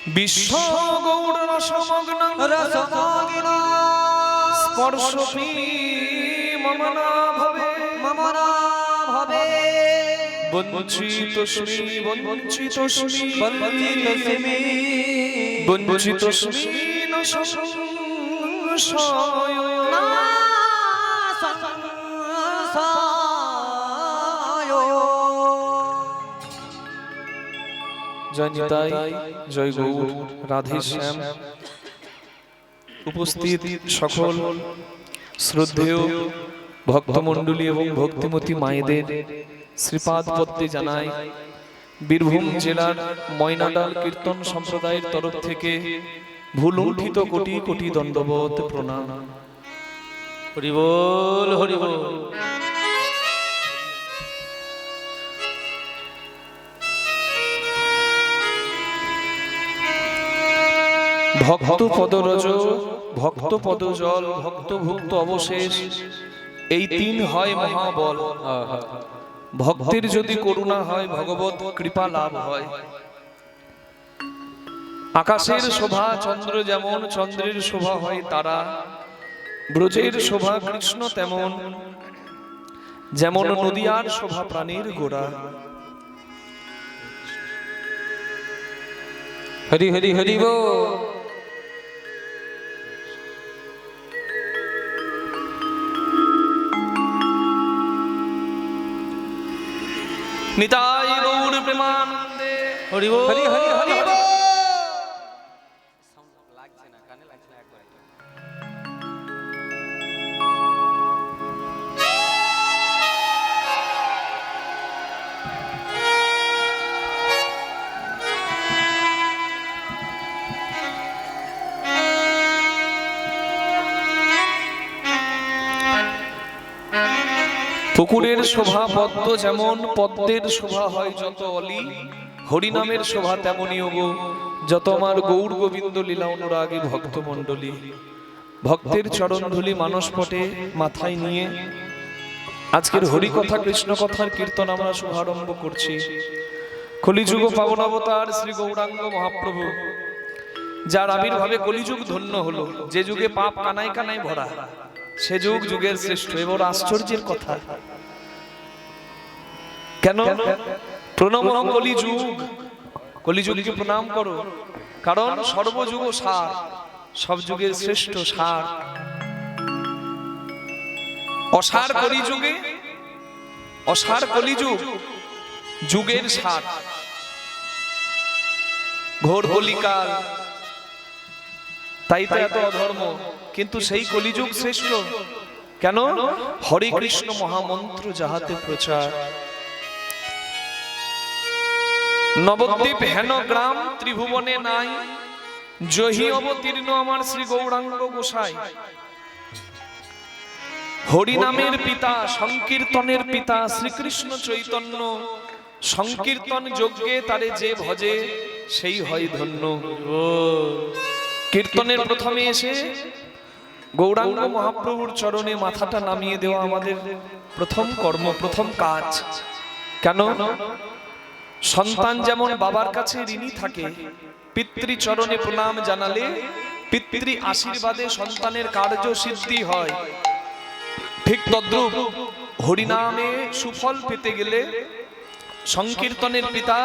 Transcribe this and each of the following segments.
বিশ্ব গৌর রসমগ্ন স্পর্শপি মমনা ভবে বঞ্চিতস্মি ন সংশয় জয় নিতাই, জয় গৌর, রাধে শ্যাম। উপস্থিত সকল শ্রদ্ধেয় ভক্তমণ্ডলী এবং ভক্তিমতী মায়েদের শ্রীপাদ পদ্মে জানাই বীরভূম জেলার ময়নাডাল কীর্তন সম্প্রদায়ের তরফ থেকে ভুলুণ্ঠিত কোটি কোটি দণ্ডবত প্রণাম। হরি বল, হরি বল। ভক্ত পদরজ, ভক্ত পদজল, ভক্ত ভুক্ত অবশেষ, এই তিন হয় মহাবল। ভক্তের যদি করুণা হয় ভগবত কৃপা লাভ হয়। আকাশের শোভা চন্দ্র যেমন, চন্দ্রের শোভা হয় তারা। ব্রজের শোভা কৃষ্ণ তেমন, যেমন নদিয়ার শোভা প্রাণীর গোড়া। হরি হরি হরি বল। নিতাই গৌর প্রেমানন্দে হরি বল, হরি হরি হরি বল। পুকুরের শোভা পদ্ম যেমন, পদ্মের শোভা হয় যত অলি। হরিনামের শোভা তেমনই ওগো, যত আমার গৌর গোবিন্দ লীলা অনুরাগী ভক্তমণ্ডলী। ভক্তের চরণধুলি মানসপটে মাথায় নিয়ে আজকের হরিকথা কৃষ্ণ কথার কীর্তন আমরা শুভারম্ভ করছি। কলিযুগ পাবন অবতার শ্রী গৌরাঙ্গ মহাপ্রভু, যার আবির্ভাবে কলিযুগ ধন্য হলো। যে যুগে পাপ কানায় কানায় ভরা, সে যুগ যুগের শ্রেষ্ঠ। এবার আশ্চর্যের কথা, কেন প্রণাম কলিযুগ? কলিযুগকে প্রণাম করো, কারণ সর্বযুগ সার, সব যুগের শ্রেষ্ঠ সার। অসার কলিযুগে, অসার কলিযুগ যুগের সার। ঘোর কলিকাল, তাই তো এত অধর্ম, কিন্তু সেই কলিযুগ শ্রেষ্ঠ। কেন? হরে কৃষ্ণ মহামন্ত্র যাহাতে প্রচার। নবদ্বীপ হেন গ্রাম ত্রিভুবনে নাই, জহি অবতীর্ণ আমার শ্রী গৌরাঙ্গ গোসাই। হরিনামের পিতা, সংকীর্তনের পিতা শ্রীকৃষ্ণ চৈতন্য। সংকীর্তন যজ্ঞে তারে যে ভজে, সেই হয় ধন্য। কীর্তনের প্রথমে এসে গৌরাঙ্গ মহাপ্রভুর চরণে মাথাটা নামিয়ে দেওয়া আমাদের প্রথম কর্ম, প্রথম কাজ। কেন? সন্তান যেমন বাবার কাছে ঋণী থাকে, পিতৃচরণে প্রণাম জানালে পিতৃ আশীর্বাদে সন্তানের কার্য সিদ্ধি হয়। ঠিক তদ্রূপ হরিনামে সুফল পেতে গেলে সংকীর্তনের পিতা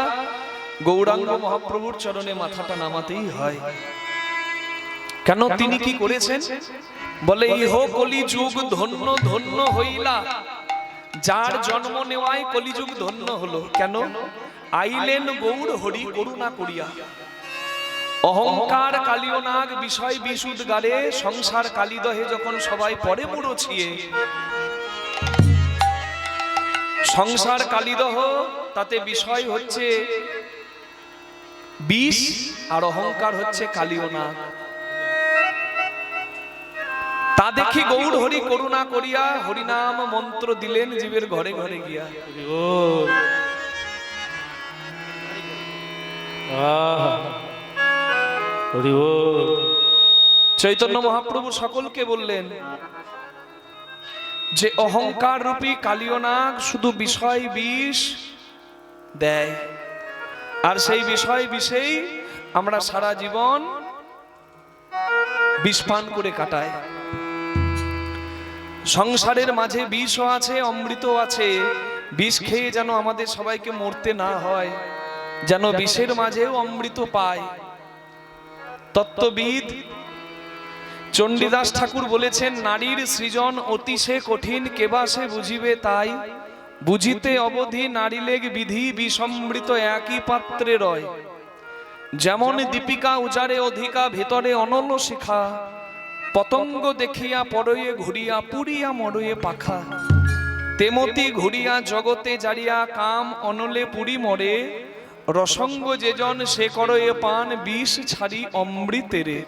গৌরাঙ্গ মহাপ্রভুর চরণে মাথাটা নামাতেই হয়। কেন? তিনি কি করেছেন? বলে ইহ কলিযুগ ধন্য ধন্য হইলা, যার জন্ম নেওয়ায় কলিযুগ ধন্য হলো। কেন? আইলেন গৌর হরি করুণা করিয়া। অহংকার কালিও নাগ বিষয় বিশুদ গারে, সংসার কালিদহে যখন সবাই পরে মুড়ছিয়ে। সংসার কালিদহ, তাতে বিষয় হচ্ছে বিষ, আর অহংকার হচ্ছে কালিও নাগ। তা দেখি গৌর হরি করুণা করিয়া হরিনাম মন্ত্র দিলেন জীবের ঘরে ঘরে গিয়া। চৈতন্য মহাপ্রভু সকলকে বললেন যে অহংকার রূপী কালিও নাগ শুধু বিষয় বিষ দেয়, আর সেই বিষয় বিষেই আমরা সারা জীবন বিষ পান করে কাটাই। সংসারের মাঝে বিষও আছে, অমৃতও আছে। বিষ খেয়ে যেন আমাদের সবাইকে মরতে না হয়, যেন বিষের মাঝেও অমৃত পায়। তত্ত্ববিদ চণ্ডীদাস ঠাকুর বলেছেন, নারীর সৃজন অতিশে কঠিন, কেবা সে বুঝিবে তাই। বুঝিতে অবধি নারীলেগ বিধি, বিষমৃত একই পাত্রে রয়। যেমন দীপিকা উজারে অধিকা, ভেতরে অনল শিখা। পতঙ্গ দেখিয়া পরয়ে ঘুরিয়া, পুরিয়া মরয়ে পাখা। তেমতি ঘুরিয়া জগতে জারিয়া, কাম অনলে পুরি মরে। রসঙ্গ যেজন সে করয়ে পান, বিষ ছাড়ি অমৃতেরে।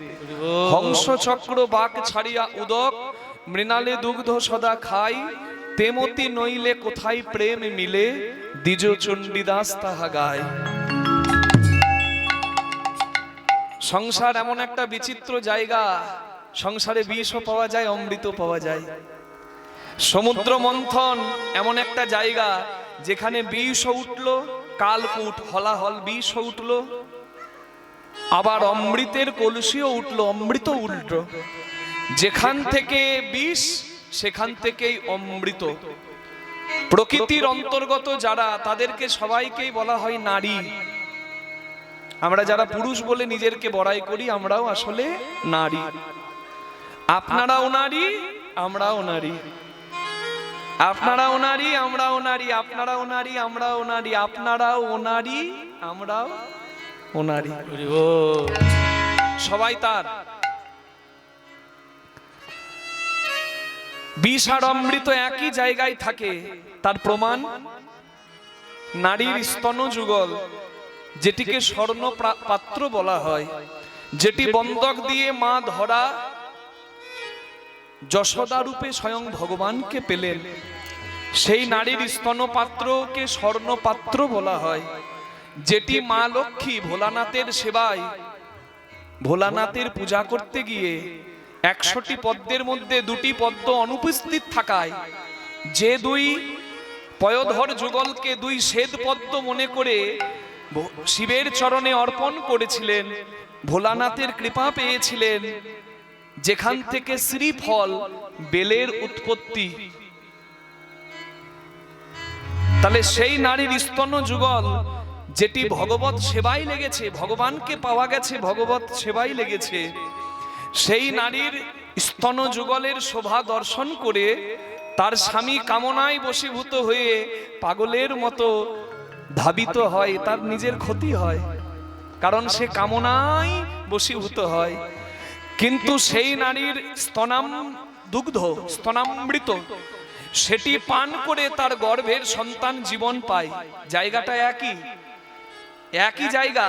হংস চক্র বাক ছাড়িয়া উদক, মৃণালে দুগ্ধ সদা খাই। তেমতি নইলে কোথায় প্রেম মিলে, দ্বিজ চণ্ডীদাস তাহা গায়। সংসার এমন একটা বিচিত্র জায়গা, সংসারে বিষও পাওয়া যায়, অমৃত পাওয়া যায়। সমুদ্র মন্থন এমন একটা জায়গা যেখানে বিষও উঠলো, কালকূট হলাহল বিষও উঠলো, আবার অমৃতের কলসিও উঠলো, অমৃত উঠলো। যেখান থেকে বিষ সেখান থেকেই অমৃত। প্রকৃতির অন্তর্গত যারা, তাদেরকে সবাইকেই বলা হয় নারী। আমরা যারা পুরুষ বলে নিজেরকে বড়াই করি, আমরাও আসলে নারী। আপনারাও নারী, আমরাও নারী। আপনারাও নারী, আমরাও নারী। আপনারাও নারী, আমরাও নারী। আপনারাও নারী, আমরাও নারী। সবাই তার। বিষ আর অমৃত একই জায়গায় থাকে, তার প্রমাণ নারীর স্তন যুগল, যেটিকে স্বর্ণ পাত্র বলা হয়, যেটি বন্ধক দিয়ে মা ধরা যশোদা রূপে স্বয়ং ভগবানকে পেলেন। সেই নারীর স্তন পাত্রকে স্বর্ণ পাত্র বলা হয়, যেটি মা লক্ষ্মী ভোলানাথের সেবায়, ভোলানাথের পূজা করতে গিয়ে 100টি পদ্মের মধ্যে 2টি পদ্ম অনুপস্থিত থাকায় যে 2 পয়োধর যুগলকে 2 শ্বেত পদ্ম মনে করে শিবের চরণে অর্পণ করেছিলেন, ভোলানাথের কৃপা পেয়েছিলেন, যেখান থেকে শ্রীফল বেলের উৎপত্তি। তাহলে সেই নারীর স্তন যুগল, যেটি ভগবত সেবায় লেগেছে, ভগবানকে পাওয়া গেছে ভগবত সেবায় লেগেছে, সেই নারীর স্তন যুগলের শোভা দর্শন করে তার স্বামী কামনায় বশীভূত হয়ে পাগলের মতো ধাবিত হয়, তার নিজের ক্ষতি হয়, কারণ সে কামনায় বশীভূত হয়। কিন্তু সেই নারীর স্তনাম দুগ্ধ, স্তনামৃত, সেটি পান করে তার গর্ভের সন্তান জীবন পায়। জায়গাটা একই জায়গা।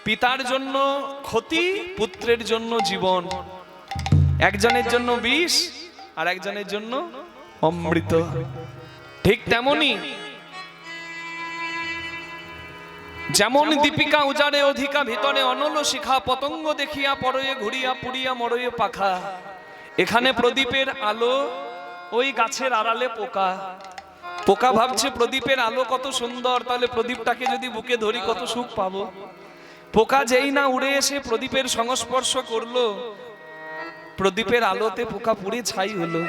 পিতার জন্য ক্ষতি, পুত্রের জন্য জীবন। একজনের জন্য বিষ আর একজনের জন্য অমৃত। ঠিক তেমনি যেমন দীপিকা উজারে অধিকা, ভিতরে অনল শিখা। পতঙ্গ দেখিয়া পরয়ে ঘুরিয়া, পুরিয়া মরয়ে পাখা। এখানে প্রদীপের আলো, ওই গাছের আড়ালে পোকা। পোকা ভাবছে প্রদীপের আলো কত সুন্দর, তাহলে প্রদীপটাকে যদি বুকে ধরি কত সুখ পাবো। পোকা যেই না উড়ে এসে প্রদীপের সংস্পর্শ করলো, প্রদীপের আলোতে পোকা পুড়ে ছাই হলো।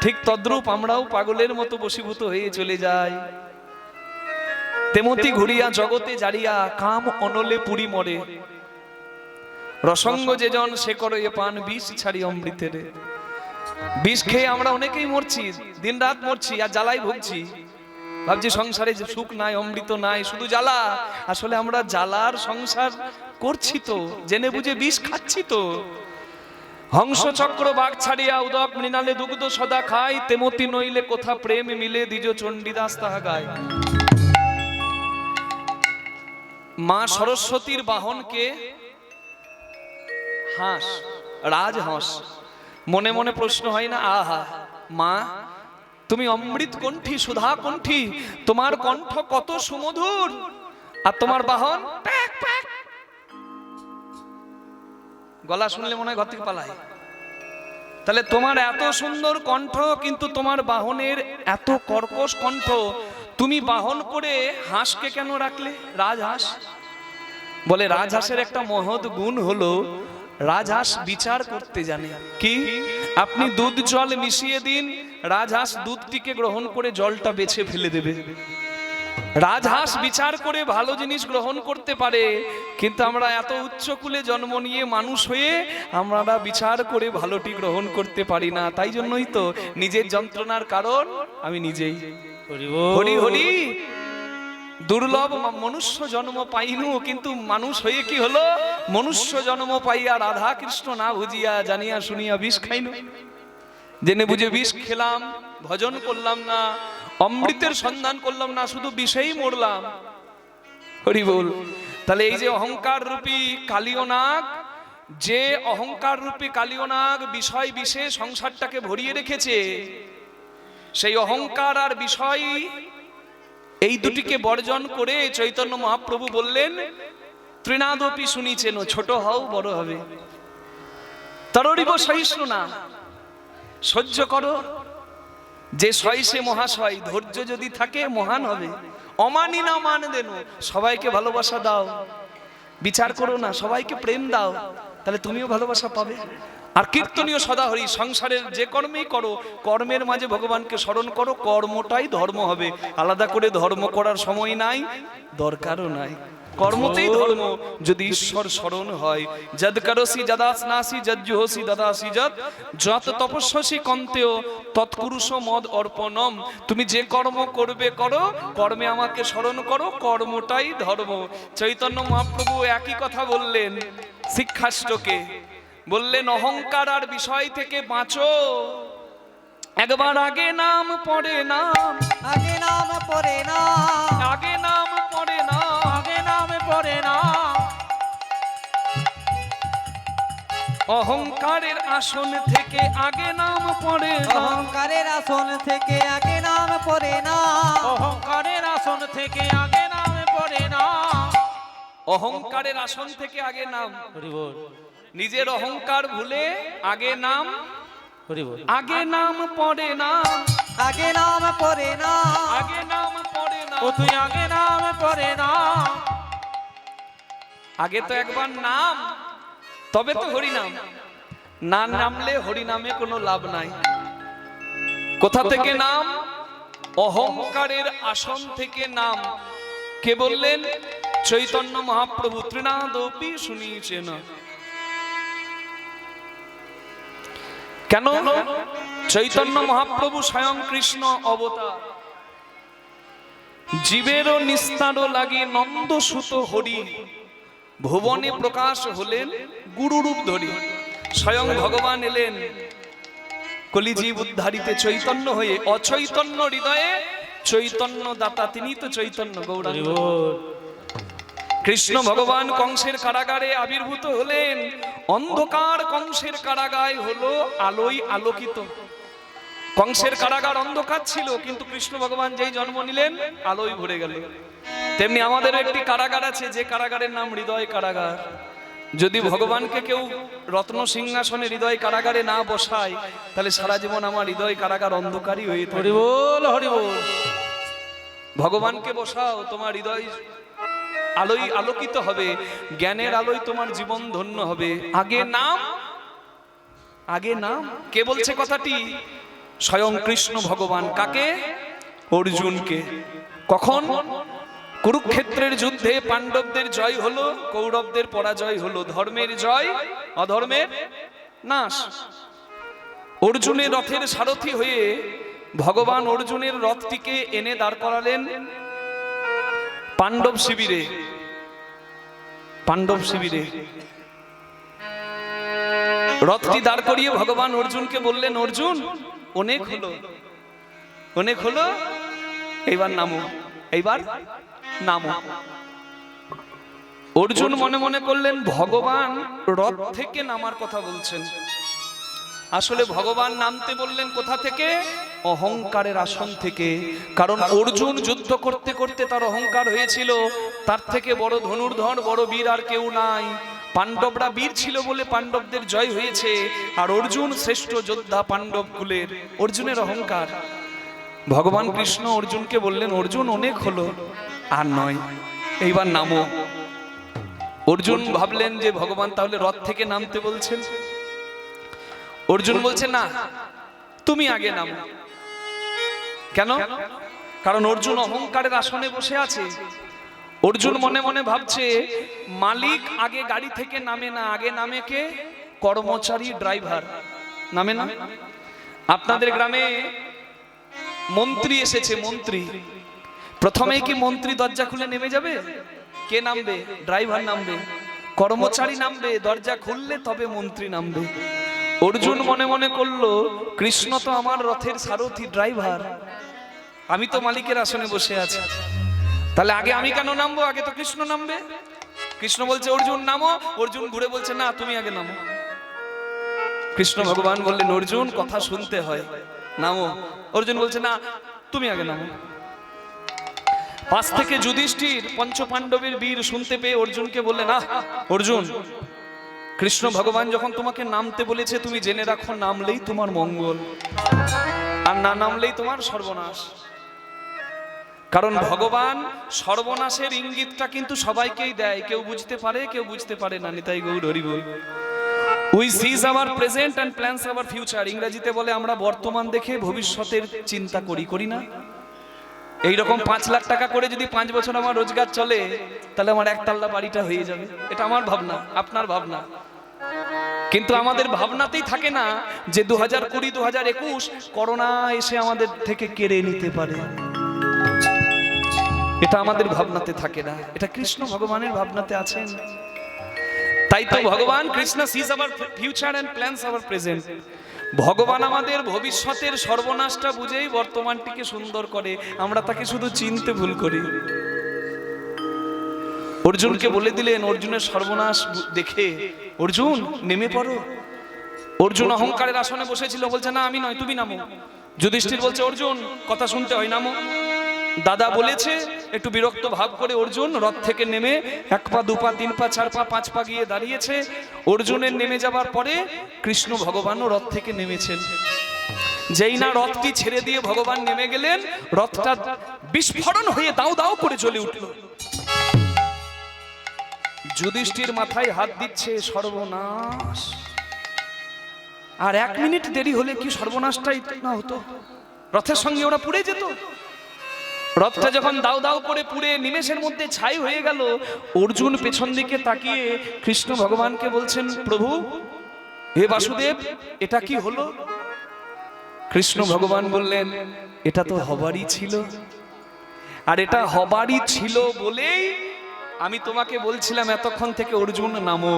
ঠিক তদ্রূপ আমরাও পাগলের মতো বশীভূত হয়ে চলে যাই। তেমতি ঘুরিয়া জগতে জারিয়া, কাম অনলে পুরি মরে। রসঙ্গ যেজন সে করয়ে পান, বিষ ছাড়ি অমৃতের। বিষ খেয়ে আমরা অনেকেই মরছি, দিন রাত মরছি আর জ্বালাই ভুগছি। ভাবছি সংসারে যে সুখ নাই, অমৃত নাই, শুধু জ্বালা। আসলে আমরা জ্বালার সংসার করছি তো, জেনে বুঝে বিষ খাচ্ছি তো। হংস চক্র বাঘ ছাড়িয়া উদক, মৃণালে দুগ্ধ সদা খাই। তেমতি নইলে কোথা প্রেম মিলে, দ্বিজ চণ্ডীদাস তাহা গায়। মা সরস্বতীর বাহনকে হাঁস, রাজহাঁস। মনে মনে প্রশ্ন হয় না, আহা মা তুমি অমৃত কণ্ঠী, সুধা কণ্ঠী, তোমার কণ্ঠ কত সুমধুর, আর তোমার বাহন প্যাক প্যাক। গলা শুনলে মনে হয় ঘর থেকে পালায়। তাহলে তোমার এত সুন্দর কণ্ঠ, কিন্তু তোমার বাহনের এত কর্কশ কণ্ঠ, তুমি বাহন করে হাঁসকে কেন রাখলে, রাজহাঁস? বলে রাজহাঁসের একটা মহৎ গুণ হলো রাজহাঁস বিচার করতে জানে। কি? আপনি দুধ জল মিশিয়ে দিন, রাজহাঁস দুধটিকে গ্রহণ করে জলটা বেছে ফেলে দেবে। রাজহাঁস বিচার করে ভালো জিনিস গ্রহণ করতে পারে, কিন্তু আমরা এত উচ্চকুলে জন্ম নিয়ে মানুষ হয়ে আমরা বিচার করে ভালোটি গ্রহণ করতে পারি না। তাই জন্যই তো নিজের যন্ত্রণার কারণ আমি নিজেই। হরি হরি, দুর্লভ মনুষ্য জন্ম পাইনু, কিন্তু মানুষ হয়ে কি হলো? মনুষ্য জন্ম পাইয়া রাধা কৃষ্ণ না বুঝিয়া জানিয়া শুনিয়া বিষ খাইনু। জেনে বুঝে বিষ খেলাম, ভজন করলাম না, অমৃতের সন্ধান করলাম না, শুধু বিষেই মরলাম। হরি বল। তাহলে এই যে অহংকার রূপী কালীয় নাগ, যে অহংকার রূপী কালীয় নাগ বিষয় বিষে সংসারটাকে ভরিয়ে রেখেছে, সেই অহংকার আর বিষয় এই দুটিকে বর্জন করে চৈতন্য মহাপ্রভু বললেন তৃণাদপি শুনিছেন, ছোট হও বড় হবে, তররিব সহিষ্ণু না, সহ্য করো। যে সয় সে মহাশয়, ধৈর্য যদি থাকে মহান হবে। অমানি না মান দেন, সবাইকে ভালোবাসা দাও, বিচার করো না, সবাইকে প্রেম দাও, তাহলে তুমিও ভালোবাসা পাবে। আর কীর্তনীয় সদা হরি, সংসারের যে কর্মেই করো, কর্মের মাঝে ভগবানকে স্মরণ করো, কর্মটাই ধর্ম হবে। আলাদা করে ধর্ম করার সময় নাই, দরকারও নাই। কর্মতেই ধর্ম, যদি ঈশ্বর স্মরণ হয়। যদ করসি যদাসনাসি যজ্জুহসি দদাসি যদ যত তপস্যসি কন্তেও তৎকুরুষ মদ অর্পণম। তুমি যে কর্ম করবে করো, কর্মে আমাকে স্মরণ করো, কর্মটাই ধর্ম। চৈতন্য মহাপ্রভু একই কথা বললেন শিক্ষাষ্টকে, বললেন অহংকার আর বিষয় থেকে বাঁচো। একবার আগে নাম পড়ে নাম, আগে নাম পড়ে না, আগে নাম পড়ে না, আগে নামে পড়ে না। অহংকারের আসন থেকে আগে নাম পড়ে না, অহংকারের আসন থেকে আগে নাম পড়ে না, অহংকারের আসন থেকে আগে নামে পড়ে না। অহংকারের আসন থেকে আগে নাম। হরি বল, নিজের অহংকার ভুলে আগে নাম, হরি বল। আগে নাম পড়ে না, আগে নাম পড়ে না, আগে নাম পড়ে না। ও তুই আগে নামে পড়ে না। আগে তো একবার নাম, তবে তো হরিনাম। না নামলে হরিনামে কোনো লাভ নাই। কোথা থেকে নাম? অহংকারের আসন থেকে নাম। কে বললেন? চৈতন্য মহাপ্রভু। তৃণাদপি শুনিয়েছেন। কেন? চৈতন্য মহাপ্রভু স্বয়ং কৃষ্ণ অবতার। জীবেরও নিস্তারও লাগে নন্দসুত হরি, ভুবনে প্রকাশ হলেন গুরুরূপ ধরি। স্বয়ং ভগবান এলেন কলিজীব উদ্ধারিতে চৈতন্য হয়ে, অচৈতন্য হৃদয়ে চৈতন্য দাতা, তিনি তো চৈতন্য গৌরাঙ্গ। কৃষ্ণ ভগবান কংসের কারাগারে আবির্ভূত হলেন, অন্ধকার কংসের কারাগার হলো আলোয় আলোকিত। কংসের কারাগার অন্ধকার ছিল, কিন্তু কৃষ্ণ ভগবান যেই জন্ম নিলেন আলোয় ভরে গেল। তেমনি আমাদের একটি কারাগার আছে, যে কারাগারের নাম হৃদয় কারাগার। যদি ভগবানকে কেউ রত্ন সিংহাসনে হৃদয় কারাগারে না বসায়, তাহলে সারা জীবন আমার হৃদয় কারাগার অন্ধকারই হয়ে থাকে। হরি বল, হরি বল। ভগবানকে বসাও, তোমার হৃদয় আলোয় আলোকিত হবে, জ্ঞানের আলোয় তোমার জীবন ধন্য হবে। আগে নাম, আগে নাম। কে বলছে কথাটি? স্বয়ং কৃষ্ণ ভগবান। কাকে? অর্জুনকে। কখন? কুরুক্ষেত্রের যুদ্ধে পাণ্ডবদের জয় হলো, কৌরবদের পরাজয় হলো। ধর্মের জয়, অধর্মের নাশ। অর্জুনের রথের সারথি হয়ে ভগবান অর্জুনের রথটিকে এনে দাঁড় করালেন পাণ্ডব শিবিরে। পাণ্ডব শিবিরে রথটি দাঁড় করিয়ে ভগবান অর্জুনকে বললেন, অর্জুন অনেক হলো, অনেক হলো, এইবার নামো, এইবার নামো। অর্জুন মনে মনে করলেন ভগবান রথ থেকে নামার কথা বলছেন। আসলে ভগবান নামতে বললেন কোথা থেকে? অহংকারের আসন থেকে। কারণ অর্জুন যুদ্ধ করতে করতে তার অহংকার হয়েছিল, তার থেকে বড় ধনুর্ধর, বড় বীর আর কেউ নাই। পাণ্ডবরা বীর ছিল বলে পাণ্ডবদের জয় হয়েছে, আর অর্জুন শ্রেষ্ঠ যোদ্ধা পাণ্ডব কুলের। অর্জুনের অহংকার। ভগবান কৃষ্ণ অর্জুনকে বললেন, অর্জুন অনেক হলো, আর নয়, এইবার নামো। অর্জুন ভাবলেন যে ভগবান তাহলে রথ থেকে নামতে বলছেন। অর্জুন বলছে না, তুমি আগে নামো। কেন? কারণ অর্জুন অহংকারের আসনে বসে আছে। অর্জুন মনে মনে ভাবছে মালিক আগে গাড়ি থেকে নামে না, আগে নামে কে? কর্মচারী, ড্রাইভার নামে না। আপনাদের গ্রামে মন্ত্রী এসেছে, মন্ত্রী প্রথমেই কি মন্ত্রী দরজা খুলে নেমে যাবে? কে নামবে? ড্রাইভার নামবে, কর্মচারী নামবে, দরজা খুললে তবে মন্ত্রী নামবে। অর্জুন মনে মনে করলো কৃষ্ণ তো আমার রথের সারথি, ড্রাইভার, আমি তো মালিকের আসনে বসে আছি, তাহলে আগে আমি কেন নামবো? আগে তো কৃষ্ণ নামবে। কৃষ্ণ বলছে অর্জুন নামো। অর্জুন ঘুরে বলছে না, তুমি আগে নামো। কৃষ্ণ ভগবান বললেন অর্জুন কথা শুনতে হয়, নামো। অর্জুন বলছে না, তুমি আগে নামো। পাশ থেকে যুধিষ্ঠির পঞ্চ পাণ্ডবের বীর শুনতে পেয়ে অর্জুনকে বললেন, না অর্জুন, কৃষ্ণ ভগবান যখন তোমাকে নামতে বলেছে তুমি জেনে রাখো, নামলেই তোমার মঙ্গল, আর না নামলেই তোমার সর্বনাশ। কারণ ভগবান সর্বনাশের ইঙ্গিতটা কিন্তু সবাইকেই দেয়, কেউ বুঝতে পারে কেউ বুঝতে পারে না। নিতাই গৌর হরি বল। We sees our present and plans our future. ইংরেজিতে বলে আমরা বর্তমান দেখে ভবিষ্যতের চিন্তা করি না। এইরকম 5 লাখ টাকা করে যদি 5 বছর আমার রোজগার চলে, তাহলে আমার একতলা বাড়িটা হয়ে যাবে। এটা আমার ভাবনা, আপনার ভাবনা। কিন্তু আমাদের ভাবনাতেই থাকে না যে 2020 2021 করোনা এসে আমাদের থেকে কেড়ে নিতে পারে। এটা আমাদের ভাবনাতে থাকে না, এটা কৃষ্ণ ভগবানের ভাবনাতে আছেন। তাই তো ভগবান Krishna sees our future and plans our present. ভগবান আমাদের ভবিষ্যতের সর্বনাশটা বুঝেই বর্তমানটিকে সুন্দর করে, আমরা তাকে শুধু চিনতে ভুল করি। অর্জুনকে বলে দিলেন, অর্জুনের সর্বনাশ দেখে অর্জুন নেমে পড়ো। অর্জুন অহংকারের আসনে বসেছিল, বলছে না আমি নয়, তুমি নামো। যুধিষ্ঠির বলছে অর্জুন কথা শুনতে হয়, নামো। দাদা বলেছে, একটু বিরক্ত ভাব করে অর্জুন রথ থেকে নেমে 1 পা 2 পা 3 পা 4 পা 5 পা গিয়ে দাঁড়িয়েছে। অর্জুনের নেমে যাবার পরে কৃষ্ণ ভগবানও রথ থেকে নেমেছেন। যেই না রথটি ছেড়ে দিয়ে ভগবান নেমে গেলেন, রথটা বিস্ফোরণ হয়ে দাও দাও করে জ্বলে উঠল। যুধিষ্ঠির মাথায় হাত দিচ্ছে, সর্বনাশ। আর 1 মিনিট দেরি হলে কি সর্বনাশটাই না হতো? রথের সঙ্গে ওরা পুড়ে যেত। রথটা যখন দাও দাও করে পুড়ে নিমেষের মধ্যে ছাই হয়ে গেল, অর্জুন পেছন দিকে তাকিয়ে কৃষ্ণ ভগবানকে বলছেন, প্রভু হে বাসুদেব, এটা কি হলো? কৃষ্ণ ভগবান বললেন, এটা তো হবারই ছিল, আর এটা হবারই ছিল বলেই আমি তোমাকে বলছিলাম এতক্ষণ থেকে অর্জুন নামো।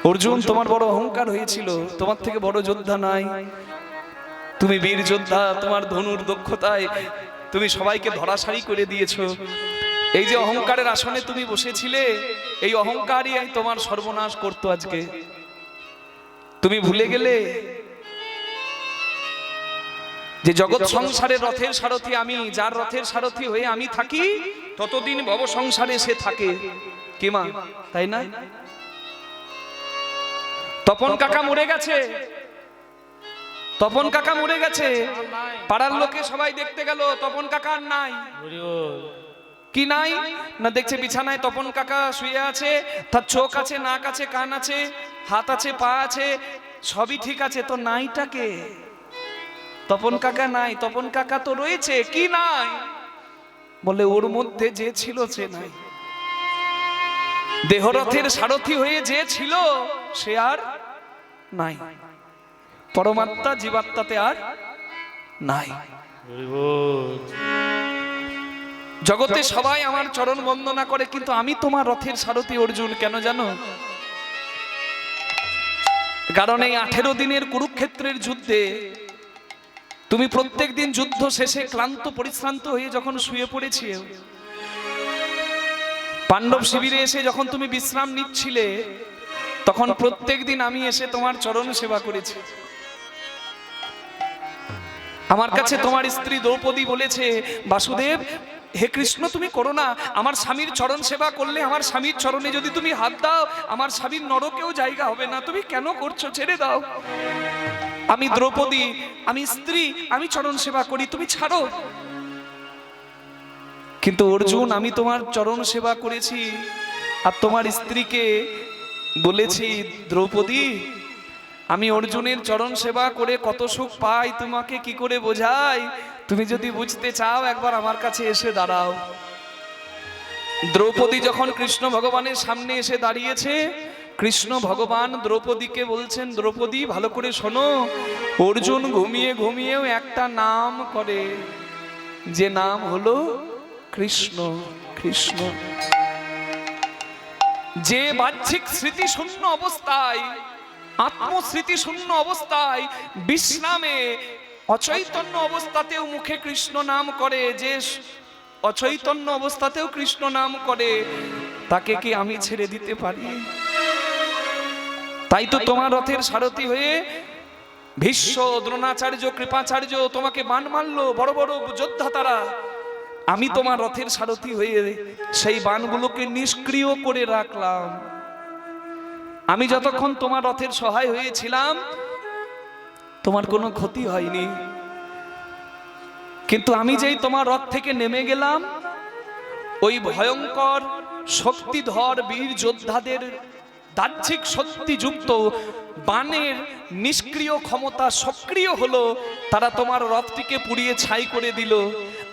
অর্জুন তোমার বড় অহংকার হয়েছিল, তোমার থেকে বড় যোদ্ধা নাই, তুমি বীর যোদ্ধা, তোমার ধনুর দক্ষতায় তুমি সবাইকে ধরাশায়ী করে দিয়েছো। এই যে অহংকারের আসনে তুমি বসেছিলে, এই অহংকারই তোমার সর্বনাশ করতো আজকে। তুমি ভুলে গেলে যে জগৎ সংসারের রথের সারথি আমি, যার রথের সারথি হয়ে আমি থাকি, ততদিন ভব সংসারে সে থাকে। কি মা, তাই না? তপন কাকা মরে গেছে, তপন কাকা মরে গেছে। পাড়ার লোকে সবাই দেখতে গেল, তপন কাকা আর নাই। কি নাই না, দেখছে বিছানায় তপন কাকা শুয়ে আছে, তার চোখ আছে, নাক আছে, কান আছে, হাত আছে, পা আছে, সবই ঠিক আছে, তো নাইটাকে তপন কাকা নাই। তপন কাকা তো রয়েছে, কি নাই? বলে ওর মধ্যে যে ছিল সে নাই। দেহরথের সারথি হয়ে যে ছিল সে আর নাই, পরমাত্মা জীবাত্মাতে আর নাই। জগতে সবাই আমার চরণ বন্দনা করে, কিন্তু আমি তোমার রথের সারথি অর্জুন। কেন জানো? কারণ এই 18 দিনের কুরুক্ষেত্রের যুদ্ধে তুমি প্রত্যেক দিন যুদ্ধ শেষে ক্লান্ত পরিশ্রান্ত হয়ে যখন শুয়ে পড়েছি, পাণ্ডব শিবিরে এসে যখন তুমি বিশ্রাম নিচ্ছিলে, তখন প্রত্যেক দিন আমি এসে তোমার চরণ সেবা করেছি। আমার কাছে তোমার স্ত্রী দ্রৌপদী বলেছে, বাসুদেব হে কৃষ্ণ তুমি করো না, আমার স্বামীর চরণ সেবা করলে, আমার স্বামীর চরণে যদি তুমি হাত দাও, আমার স্বামীর নরকেও জায়গা হবে না, তুমি কেন করছো, ছেড়ে দাও। আমি দ্রৌপদী, আমি স্ত্রী, আমি চরণ সেবা করি, তুমি ছাড়ো। কিন্তু অর্জুন, আমি তোমার চরণ সেবা করেছি আর তোমার স্ত্রীকে বলেছি, দ্রৌপদী আমি অর্জুনের চরণ সেবা করে কত সুখ পাই তোমাকে কি করে বোঝাই? তুমি যদি বুঝতে চাও একবার আমার কাছে এসে দাঁড়াও। দ্রৌপদী যখন কৃষ্ণ ভগবানের সামনে এসে দাঁড়িয়েছে, কৃষ্ণ ভগবান দ্রৌপদীকে বলছেন, দ্রৌপদী ভালো করে শোনো, অর্জুন ঘুমিয়ে ঘুমিয়েও একটা নাম করে, যে নাম হলো কৃষ্ণ। কৃষ্ণ যে বাহ্যিক স্মৃতি শূন্য অবস্থায়, আত্মস্মৃতি শূন্য অবস্থায়, বিশ্রামে অচৈতন্য অবস্থাতেও মুখে কৃষ্ণ নাম করে, যে অচৈতন্য অবস্থাতেও কৃষ্ণ নাম করে, তাকে কি আমি ছেড়ে দিতে পারি? তাই তো তোমার রথের সারথি হয়ে ভীষ্ম, দ্রোণাচার্য, কৃপাচার্য তোমাকে বাণ মারলো, বড় বড় যোদ্ধা তারা। আমি তোমার রথের সারথি হয়ে সেই বাণগুলোকে নিষ্ক্রিয় করে রাখলাম। আমি যতক্ষণ তোমার রথের সহায় হয়েছিলাম তোমার কোনো ক্ষতি হয়নি, কিন্তু আমি যেই তোমার রথ থেকে নেমে গেলাম, ওই ভয়ঙ্কর শক্তিধর বীর যোদ্ধাদের দাহ্যিক শক্তিযুক্ত বাণের নিষ্ক্রিয় ক্ষমতা সক্রিয় হলো, তারা তোমার রথটিকে পুড়িয়ে ছাই করে দিল।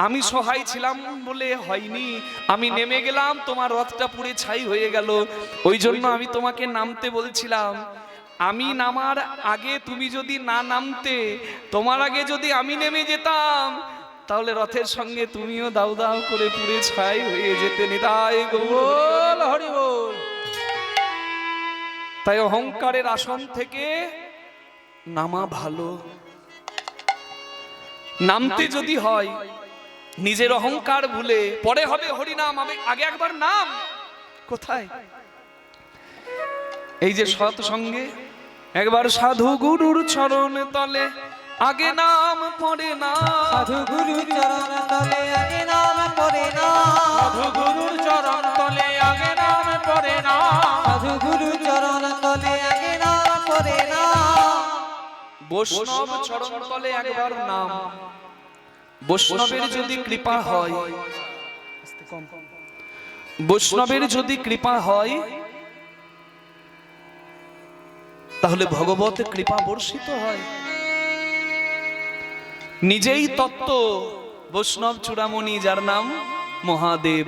আমি সহায় ছিলাম বলে হয়নি, আমি নেমে গেলাম, তোমার রথটা পুড়ে ছাই হয়ে গেল। ওই জন্য আমি তোমাকে নামতে বলছিলাম। আমি নামার আগে তুমি যদি না নামতে, তোমার আগে যদি আমি নেমে যেতাম, তাহলে রথের সঙ্গে তুমিও দাউ দাউ করে পুড়ে ছাই হয়ে যেতে। নিতাই গৌর হরি বল। তাই অহংকারের আসন থেকে নামা ভালো। নামতে যদি হয় নিজের অহংকার ভুলে, পরে হবে হরিনাম, আগে একবার নাম। কোথায়? এই যে সৎ সঙ্গে একবার সাধু গুরুর চরণ তলে আগে নাম পড়ে না, সাধু গুরু চরণ তলে আগে নাম পড়ে না, সাধু গুরুর চরণ তলে আগে নাম পড়ে না, সাধু গুরু চরণ তলে আগে নাম পড়ে না। বৈষ্ণব চরণ তলে একবার নাম। বৈষ্ণবের যদি কৃপা হয়, বৈষ্ণবের যদি কৃপা হয়, তাহলে ভগবত কৃপা বর্ষিত হয়। নিজেই তত্ত্ব বৈষ্ণব চূড়ামণি, যার নাম মহাদেব।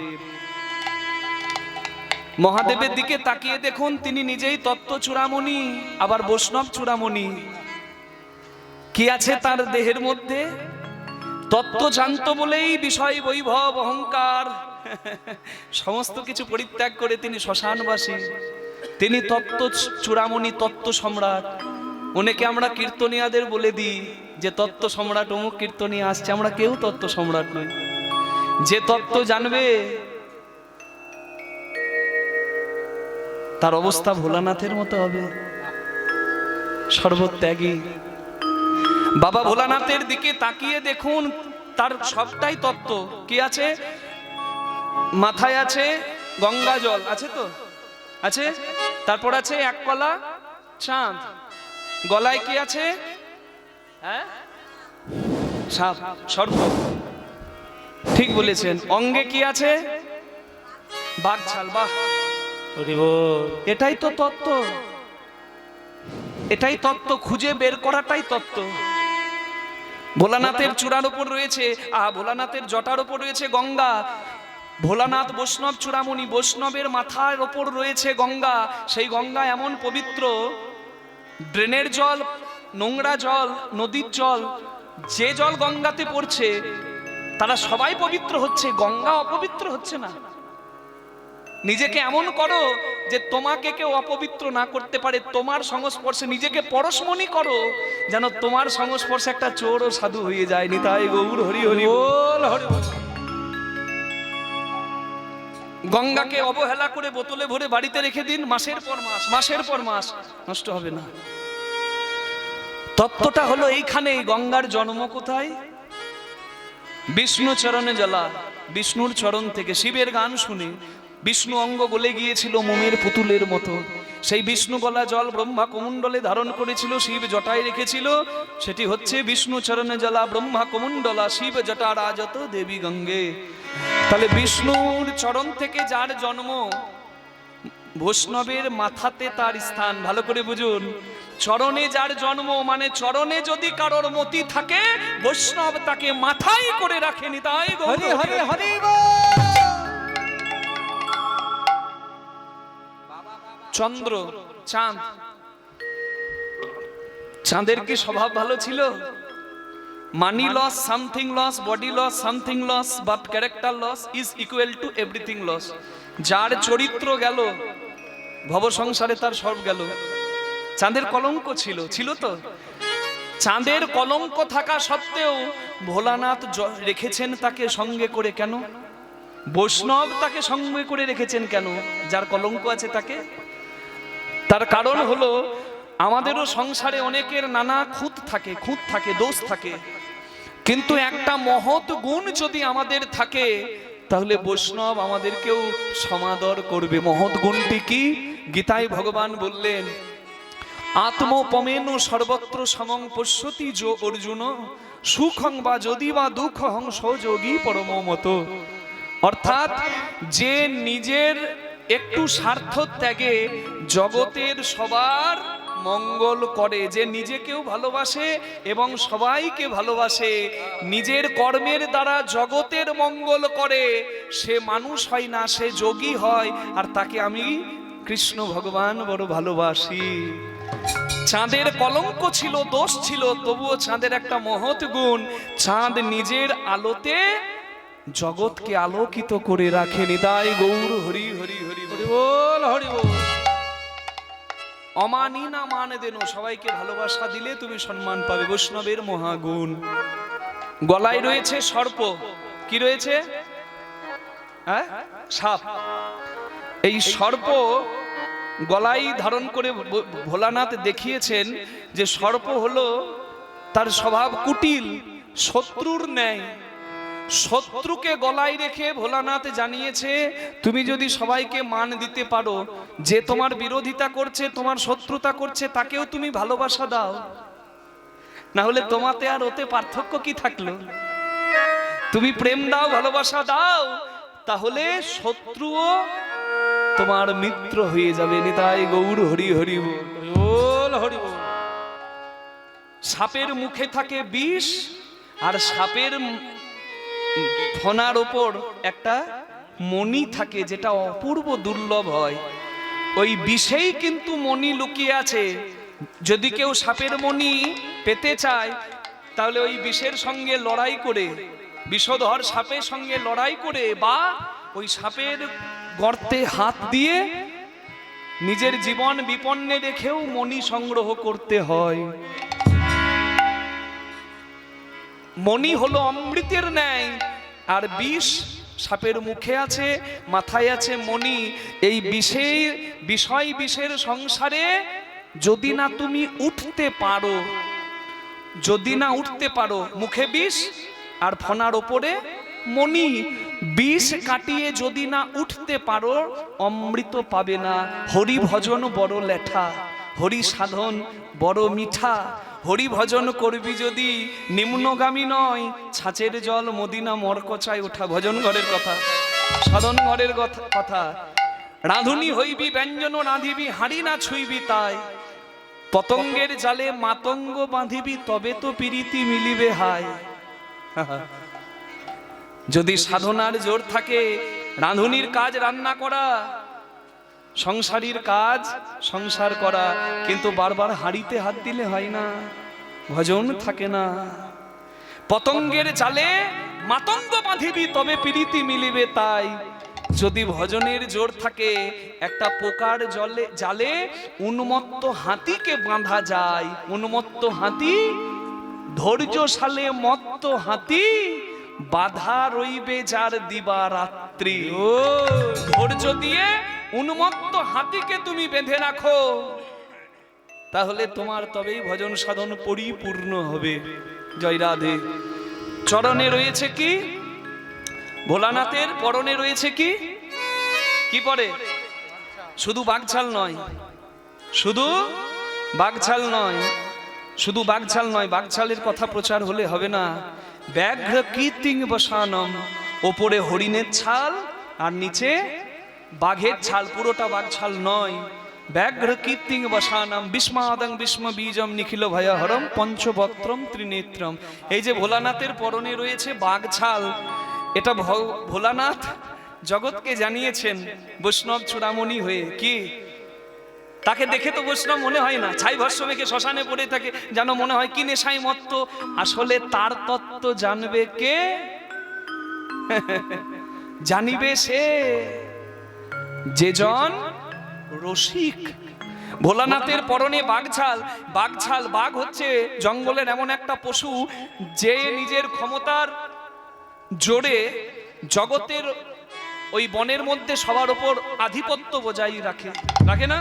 মহাদেবের দিকে তাকিয়ে দেখুন, তিনি নিজেই তত্ত্ব চূড়ামণি, আবার বৈষ্ণব চূড়ামণি। কি আছে তার দেহের মধ্যে? তত্ত্ব জানত বলেই বিষয় বৈভব অহংকার সমস্ত কিছু পরিত্যাগ করে তিনি শ্মশানবাসী। তিনি তত্ত্ব চূড়ামণি, তত্ত্ব সম্রাট। অনেকে আমরা কীর্তনিয়াদের বলে দিই যে তত্ত্ব সম্রাট অমুক কীর্তনিয়া আসছে, আমরা কেউ তত্ত্ব সম্রাট নই। যে তত্ত্ব জানবে তার অবস্থা ভোলানাথের মতো হবে, সর্বত্যাগী। বাবা ভোলানাথের দিকে তাকিয়ে দেখুন, তার সবটাই তত্ত্ব। কি আছে? মাথায় আছে গঙ্গা জল, আছে তো? আছে। তারপর আছে এক কলা চাঁদ। গলায় কি আছে? হ্যাঁ, সাপ, সর্প। ঠিক বলেছেন। অঙ্গে কি আছে? বাঘ ছাল। বাহ, এটাই তো তত্ত্ব। এটাই তত্ত্ব, খুঁজে বের করাটাই তত্ত্ব। ভোলানাথের চূড়ার উপর রয়েছে, ভোলানাথের জটার উপর রয়েছে গঙ্গা। ভোলানাথ বৈষ্ণব চূড়ামণি, বৈষ্ণবের মাথার ওপর রয়েছে গঙ্গা। সেই গঙ্গা এমন পবিত্র, ড্রেনের জল, নোংরা জল, নদীর জল, যে জল গঙ্গাতে পড়ছে তারা সবাই পবিত্র হচ্ছে, গঙ্গা অপবিত্র হচ্ছে না। নিজেকে এমন করো যে তোমাকে কেউ অপবিত্র না করতে পারে। তোমার সংস্পর্শে নিজেকে পরশমণি করো, যেন তোমার সংস্পর্শে একটা চোর ও সাধু হয়ে যায়। নিতাই গৌর হরি হরি বল, হরি বল। গঙ্গাকে অবহেলা করে বোতলে ভরে বাড়িতে রেখে দিন, মাসের পর মাস, মাসের পর মাস, নষ্ট হবে না। তত্ত্বটা হলো এইখানেই। গঙ্গার জন্ম কোথায়? বিষ্ণু চরণে জলা। বিষ্ণুর চরণ থেকে শিবের গান শুনে বিষ্ণু অঙ্গ গলে গিয়েছিল মোমের পুতুলের মতো। সেই বিষ্ণু গলা জল ব্রহ্মা কমণ্ডলে ধারণ করেছিল, শিব জটায় রেখেছিল। সেটি হচ্ছে বিষ্ণু চরণে জলা ব্রহ্মা কমণ্ডলা শিব জটা রাজত দেবী গঙ্গে। তাহলে বিষ্ণুর চরণ থেকে যার জন্ম, বৈষ্ণবের মাথাতে তার স্থান। ভালো করে বুঝুন, চরণে যার জন্ম মানে চরণে যদি কারোর মতি থাকে, বৈষ্ণব তাকে মাথায় করে রাখেনি। তাই হরি হরি হরি চন্দ্র, চাঁদ, চাঁদের কি স্বভাব ভালো ছিল? Money loss, something loss, body loss, something loss, but character loss is equal to everything loss. যার চরিত্র গেল, ভব সংসারে তার সব গেল। চাঁদের কলঙ্ক ছিল তো। চাঁদের কলঙ্ক থাকা সত্ত্বেও ভোলানাথ রেখেছেন তাকে সঙ্গে করে। কেন? বৈষ্ণব তাকে সঙ্গে করে রেখেছেন কেন? যার কলঙ্ক আছে তাকে। তার কারণ হলো, আমাদেরও সংসারে অনেকের নানা খুঁত থাকে, দোষ থাকে, কিন্তু একটা মহৎ গুণ যদি আমাদের থাকে, তাহলে বৈষ্ণব আমাদেরকেও সমাদর করবে। মহৎ গুণটি কি? গীতায় ভগবান বললেন, আত্মপমেন সর্বত্র সমং পশ্যতি যো অর্জুন, সুখং বা যদি বা দুঃখং সযোগী পরমমত। অর্থাৎ যে নিজের একটু স্বার্থ ত্যাগে জগতের সবার মঙ্গল করে, যে নিজেকেও ভালোবাসে এবং সবাইকে ভালোবাসে, নিজের কর্মের দ্বারা জগতের মঙ্গল করে, সে মানুষ হয় না, সে যোগী হয়। আর তাকে আমি কৃষ্ণ ভগবান বড় ভালোবাসি। চাঁদের কলঙ্ক ছিল, দোষ ছিল, তবুও চাঁদের একটা মহৎ গুণ, চাঁদ নিজের আলোতে জগৎকে আলোকিত করে রাখে। নিতাই গৌর হরি হরি হরি হরি বল, হরি বল। অমানি না মান দেন, সবাইকে ভালোবাসা দিলে তুমি সম্মান পাবে, বৈষ্ণবের মহাগুণ। গলায় রয়েছে সর্প, কি রয়েছে? সাপ। এই সর্প গলায় ধারণ করে ভোলানাথ দেখিয়েছেন যে সর্প হলো তার স্বভাব কুটিল, শত্রুর ন্যায়। শত্রুকে গলায় রেখে ভোলানাথ জানিয়েছে, তুমি যদি সবাইকে মান দিতে পারো, যে তোমার বিরোধিতা করছে, তোমার শত্রুতা করছে, তাকেও তুমি ভালোবাসা দাও, না হলে তোমাতে আর ওতে পার্থক্য কি থাকলো? তুমি প্রেম দাও, ভালোবাসা দাও, তাহলে শত্রুও তোমার মিত্র হয়ে যাবে। নিতাই গৌর হরি হরি বল, হরি বল। সাপের মুখে থাকে বিষ, আর সাপের ফনার ওপর একটা মণি থাকে, যেটা অপূর্ব দুর্লভ হয়। ওই বিষেই কিন্তু মণি লুকিয়ে আছে। যদি কেউ সাপের মণি পেতে চায়, তাহলে ওই বিষের সঙ্গে লড়াই করে, বিষধর সাপের সঙ্গে লড়াই করে, বা ওই সাপের গর্তে হাত দিয়ে নিজের জীবন বিপন্নে রেখেও মণি সংগ্রহ করতে হয়। মণি হলো অমৃতের ন্যায়, আর বিষ সাপের মুখে আছে, মাথায় আছে মণি। এই বিষয়ের সংসারে যদি না তুমি উঠতে পারো, যদি না উঠতে পারো, মুখে বিষ আর ফনার ওপরে মণি, বিষ কাটিয়ে যদি না উঠতে পারো, অমৃত পাবে না। হরি ভজন বড় লেঠা, হরি সাধন বড় মিঠা। হরি ভজন করবি যদি নিম্নগামী নয়, ছাঁচের জল মদিনা মরকচায় ওঠা। ভজন ঘরের কথা, সাধন ঘরের কথা। রাঁধুনি হইবি ব্যঞ্জন রাঁধিবি, হাঁড়ি না ছুঁইবি তাই। পতঙ্গের জালে মাতঙ্গ বাঁধিবি, তবে তো প্রীতি মিলিবে হায়। যদি সাধনার জোর থাকে, রাঁধুনির কাজ রান্না করা, সংসারীর কাজ সংসার করা, কিন্তু বারবার হাঁড়িতে হাত দিলে হয় না, ভজন থাকে না। পতঙ্গের জালে মাতঙ্গ বাঁধিবি, তবে প্রীতি মিলিবে তাই। যদি ভজনের জোর থাকে, একটা পোকার জালে উন্মত্ত হাতিকে বাঁধা যায়। উন্মত্ত হাতি, ধৈর্যশালে মত্ত হাতি, বাধা রইবে যার দিবা রাত্রি। ধৈর্য দিয়ে উন্মত্ত হাতিকে তুমি বেঁধে রাখো, তাহলে তোমার তবেই ভজন সাধন পরিপূর্ণ হবে। জয় রাধে। চরণে রয়েছে কি? ভোলানাথের পরনে রয়েছে কি? কি পরে? শুধু বাগঝাল নয়, শুধু বাগঝাল নয়, শুধু বাগঝাল নয়, বাগঝালের কথা প্রচার হলে হবে না। ব্যাঘ্র কীর্তিং বসানম ওপরে হরিণের ছাল আর নিচে বাঘের ছাল, পুরোটা বাঘ ছাল নয়। ব্যাঘ্র কীর্তিং বসানাম বিস্মাদং বিস্ম বীজম নিখিল ভয়হরম পঞ্চবক্ত্রম ত্রিনেত্রম। এই যে ভোলানাথের পরনে রয়েছে বাঘ ছাল, এটা ভোলানাথ জগৎকে জানিয়েছেন বৈষ্ণব চূড়ামণি হয়ে। কি তাকে দেখে তো বৈষ্ণব মনে হয় না, ছাই ভস্ম মেখে শ্মশানে পড়ে থাকে, যেন মনে হয় কি নেশায় মত্ত। আসলে তার তত্ত্ব জানবে কে? জানিবে সে যেজন রসিক। ভোলানাথের পরনে বাঘছাল। বাঘছাল, বাঘ হচ্ছে জঙ্গলের এমন একটা পশু যে নিজের ক্ষমতার জোরে জগতের ওই বনের মধ্যে সবার উপর আধিপত্য বজায় রাখে, রাখে না?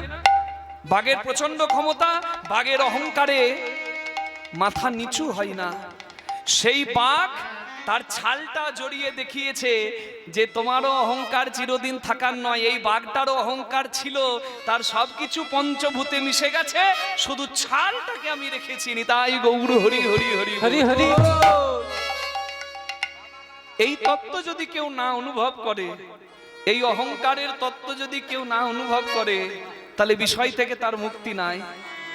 বাঘের প্রচন্ড ক্ষমতা, বাঘের অহংকারে মাথা নিচু হয় না। সেই বাঘ তার ছালটা জড়িয়ে দেখিয়েছে যে তোমারও অহংকার চিরদিন থাকার নয়। এই বাঘটারও অহংকার ছিল, তার সবকিছু পঞ্চভূতে মিশে গেছে, শুধু ছালটাকে আমি রেখেছি। তাই গৌর হরি হরি হরি হরি হরি। এই তত্ত্ব যদি কেউ না অনুভব করে, এই অহংকারের তত্ত্ব যদি কেউ না অনুভব করে, তাহলে বিষয় থেকে তার মুক্তি নাই।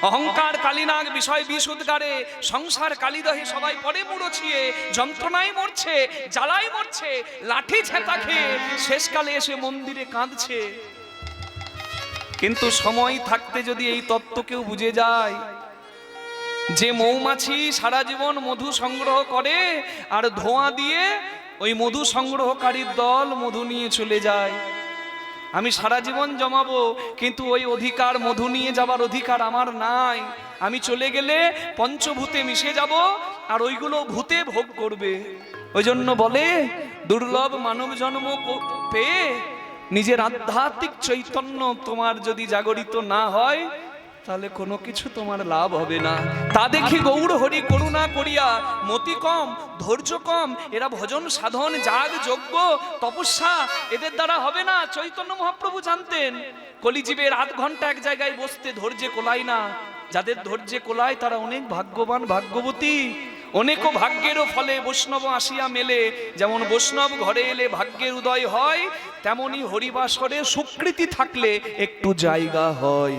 অহংকার কালিনাগ, বিষয় বিষ উদ্গারে, সংসার কালিদহে সবাই পড়ে মুড়ছিয়ে, যন্ত্রণায় মরছে, জ্বালায় মরছে, লাঠি ছেঁতা খেয়ে শেষকালে এসে মন্দিরে কাঁদছে। কিন্তু সময় থাকতে যদি এই তত্ত্ব কেউ বুঝে যায় যে মৌমাছি সারা জীবন মধু সংগ্রহ করে আর ধোঁয়া দিয়ে ওই মধু সংগ্রহকারীর দল মধু নিয়ে চলে যায়, আমি সারা জীবন জমাবো কিন্তু ওই অধিকার, মধু নিয়ে যাবার অধিকার আমার নাই। আমি চলে গেলে পঞ্চভূতে মিশে যাব আর ওইগুলো ভূতে ভোগ করবে। ওই জন্য বলে দুর্লভ মানব জন্ম পেয়ে নিজের আধ্যাত্মিক চৈতন্য তোমার যদি জাগরিত না হয়, তাহলে কোনো কিছু তোমার লাভ হবে না। তা দেখি গৌর হরি করুণা করিয়া, মতি কম, ধৈর্য কম, এরা ভজন সাধন যাগ যজ্ঞ তপস্যা এদের দ্বারা হবে না। চৈতন্য মহাপ্রভু জানতেন কলিজীবের আধ ঘন্টা এক জায়গায় বসতে ধৈর্যে কোলায় না। যাদের ধৈর্যে কোলায় তারা অনেক ভাগ্যবান ভাগ্যবতী। অনেকও ভাগ্যেরও ফলে বৈষ্ণব আসিয়া মেলে। যেমন বৈষ্ণব ঘরে এলে ভাগ্যের উদয় হয়, তেমনি হরিবাসরে সুকৃতি থাকলে একটু জায়গা হয়।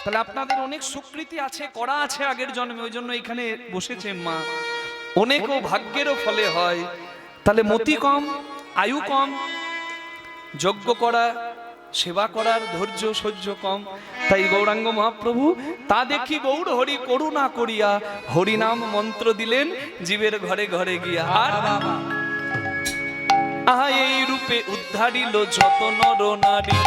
তাহলে আপনাদের অনেক সুকৃতি আছে, করা আছে আগের জন্মে, ওই জন্য এখানে বসেছেন মা। অনেকও ভাগ্যেরও ফলে হয়। তাহলে মতি কম, আয়ু কম, যজ্ঞ করা, সেবা করার ধৈর্য সহ্য কম। তাই গৌরাঙ্গ মহাপ্রভু তা দেখি গৌর হরি করুণা করিয়া হরিনাম মন্ত্র দিলেন জীবের ঘরে ঘরে গিয়া। আর আহা এই রূপে উদ্ধারিল যত নর নারী,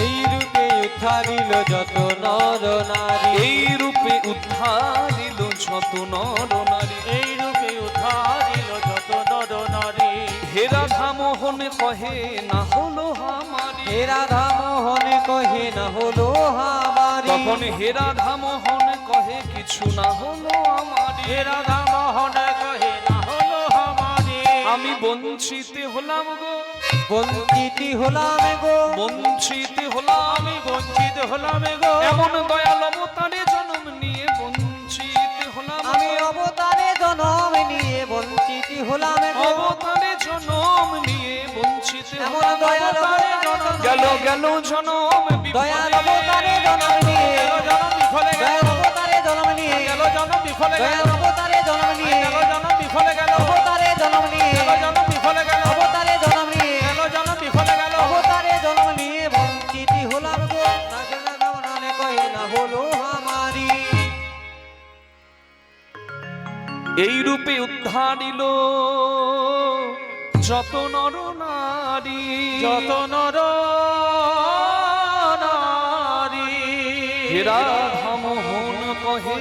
এই রূপে উদ্ধারিল যত নর নারী, এই রূপে উদ্ধারিল যত নর নারী, এই রূপে উদ্ধারিল যত নর নারী। হে রাধা মোহন কহে না হলো হামারি, হে রাধা মোহন কহে না হলো হামারি, তখন হে রাধা মোহন কহে কিছু না হলো আমারি, হে রাধা মোহন কহে না হলো হামারি। আমি বঞ্চিত হলাম গো, বঞ্চিত হলাম গো, বঞ্চিত হলাম, আমি বঞ্চিত হলাম গো। এমন দয়াল অবতারে জন্ম নিয়ে বঞ্চিত হলাম, আমি অবতারে জনম নিয়ে বঞ্চিত হলাম গো, অবতারে জন্ম নিয়ে বঞ্চিত এমন হলাম। দয়াল অবতারে গেল গেল জনম দয়াল অবতারে জনম নিয়ে, গেল জনম বিফলে গেল, দয়াল অবতারে জনম নিয়ে, গেল জনম বিফলে গেল, দয়াল অবতারে জনম নিয়ে, গেল জনম বিফলে গেল, অবতারে জনম নিয়ে, গেল জনম বিফলে গেল, অবতারে জনম নিয়ে, গেল জনম বিফলে গেল। অবতারে জনম নিয়ে বঞ্চিত হলাম গো, না জানা গানে কহে না হলো হামারি। এই রূপে উদ্ধারিল যত নর নারী, যত নর নারী, হে রাধা মোহন কহে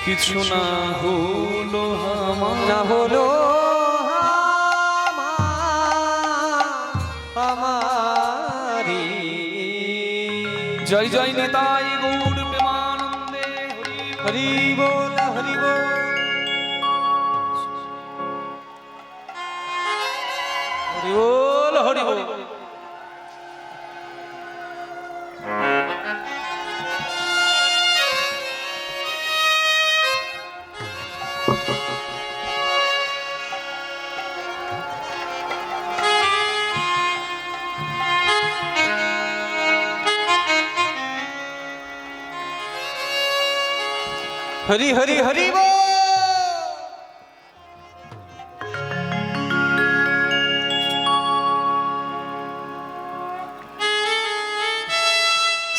কিছু না হলো না আমার, হলো আমারি। জয় জয় নিতাই গৌর প্রেমানন্দে হরি হরি বল হরি বল। হরি বল হরি বল। হরি হরি হরি বল।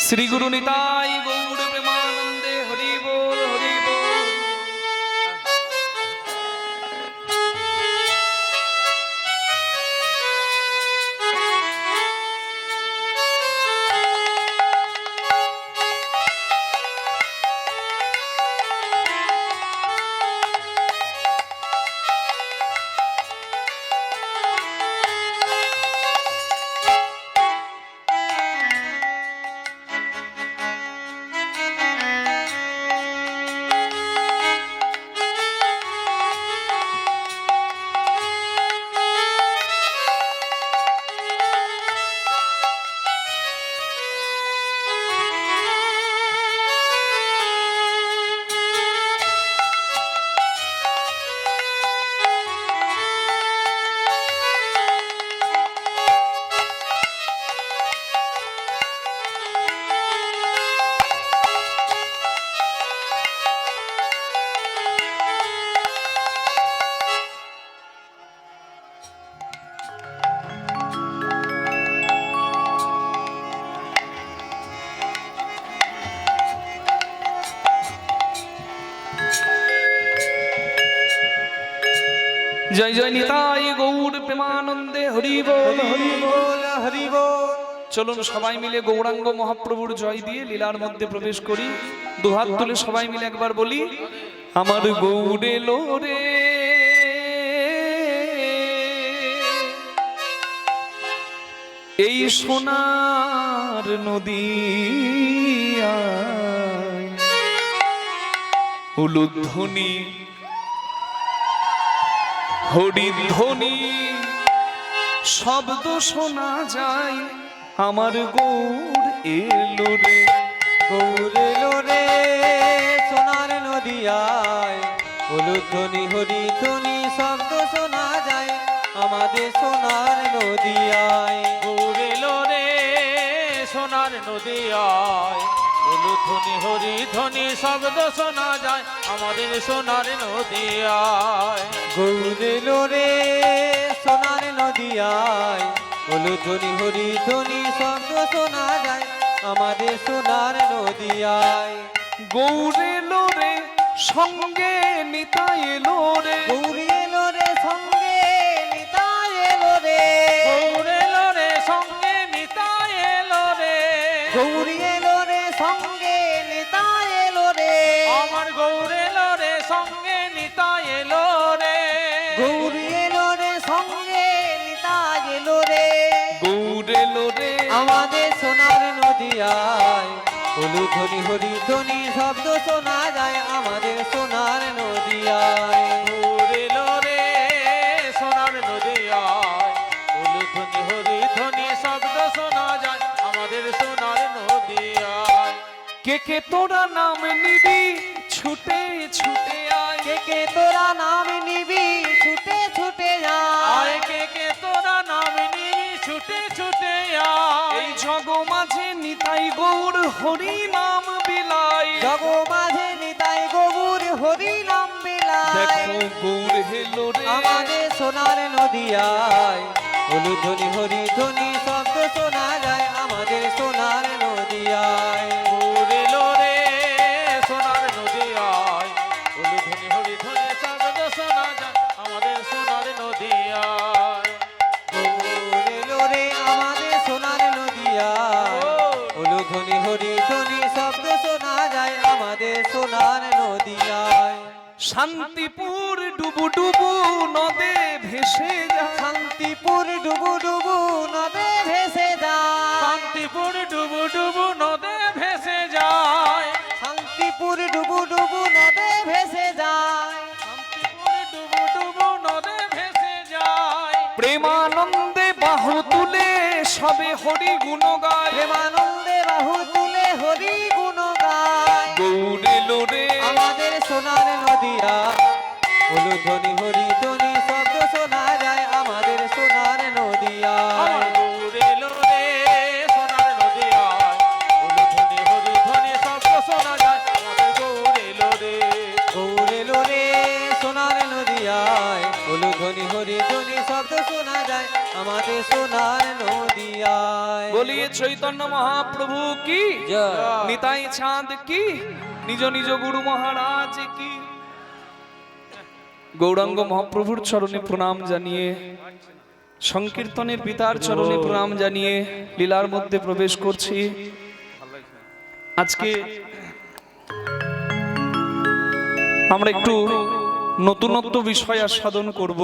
শ্রী গুরু নিতাই গৌর প্রেমানন্দে হরি বল হরি বল। জয় জয় নিতাই গৌর প্রেমানন্দে হরি বল হরি বল। হরি বল। চলুন সবাই মিলে গৌরাঙ্গ মহাপ্রভুর জয় দিয়ে লীলার মধ্যে প্রবেশ করি। দুহাত তুলে সবাই মিলে একবার বলি, আমার গৌরে লোরে এই সোনার নদী উলুধ্বনি হরিধ্বনি শব্দ শোনা যায়, আমার গৌর এলো রে। গৌর এলো রে সোনার নদিয়ায়, উলুধ্বনি হরি ধ্বনি শব্দ শোনা যায় আমাদের সোনার নদিয়ায়। গৌর এলো রে সোনার নদিয়ায়, উলুধ্বনি হরি ধ্বনি শব্দ শোনা যায় আমাদের সোনার নদিয়ায়। গৌর এলো রে সোনার নদিয়ায়, উলুধ্বনি হরি ধ্বনি শব্দ শোনা যায় আমাদের সোনার নদিয়ায়। গৌর এলো রে সঙ্গে নিতাই এলো রে। গৌর এলো রে সঙ্গে নিতাই এলো রে। গৌর এলো রে সঙ্গে নিতাই এলো রে। গৌর এলো রে সঙ্গে নিতাই এলো রে। আমার গৌর এলো রে সঙ্গে নিতাই এলো রে। গৌর এলো রে সঙ্গে নিতাই এলো রে। গৌর এলো রে আমাদের সোনার নদিয়ায়, উলুধ্বনি হরি ধ্বনি শব্দ শোনা যায় আমাদের সোনার নদিয়ায়। গৌর এলো রে সোনার নদিয়ায়, উলুধ্বনি হরি ধ্বনি শব্দ শোনা যায় আমাদের সোনার নদিয়ায়। কে কে তোরা নাম নিবি ছুটে ছুটে আয়। কে কে তোরা নাম নিবি ছুটে ছুটে যায়। আয় কে কে তোরা নাম নিবি ছুটে ছুটে আয়। এই জগ মাঝে নিতাই গৌর হরি নাম বিলাই। জগ মাঝে নিতাই গৌর হরি নাম বিলায়। দেখো গৌর হেলো রে আমাদের সোনার নদিয়ায়, উলুধ্বনি হরি ধ্বনি শব্দ শোনা যায় আমাদের সোনার নদিয়ায়। গৌর এলো রে সোনার নদিয়ায়, উলুধ্বনি হরি ধ্বনি শব্দ শোনা যায় আমাদের সোনার নদিয়ায়। গৌর এলো রে আমাদের সোনার নদিয়ায়, উলুধ্বনি হরি ধ্বনি শব্দ শোনা যায় আমাদের সোনার নদিয়ায়। শান্তিপুর ডুবু ডুবু নদে ভেসে যায়। শান্তিপুর ডুবু ডুবু নদে ভেসে যায়। শান্তিপুর ডুবু ডুবু নদে ভেসে যায়। শান্তিপুর ডুবু ডুবু নদে ভেসে যায়। শান্তিপুর ডুবু ডুবু নদে ভেসে যায়। প্রেমানন্দে বাহু তুলে সবে হরি গুণ গায়। প্রেমানন্দে বাহু তুলে হরি গুণ গায়। গৌর এলো রে আমাদের সোনার নদিয়া, উলুধ্বনি হরি ধ্বনি শব্দ শোনা যায় আমাদের সোনার নদিয়ায়। আমার গৌর এলো রে সোনার নদিয়ায়, উলুধ্বনি হরি ধ্বনি শব্দ শোনা যায় আমাদের গৌর এলো রে। যায় আমাদের সোনার নদিয়ায়। বলিয়ে চৈতন্য মহাপ্রভু কি, জয়। নিতাই চাঁদ কি, নিজ নিজ গুরু মহারাজ কি। গৌরাঙ্গ মহাপ্রভুর চরণে প্রণাম জানিয়ে, সংকীর্তনের পিতার চরণে প্রণাম জানিয়ে লীলার মধ্যে প্রবেশ করছি। আজকে আমরা একটু নতুনত্ব বিষয় আস্বাদন করব।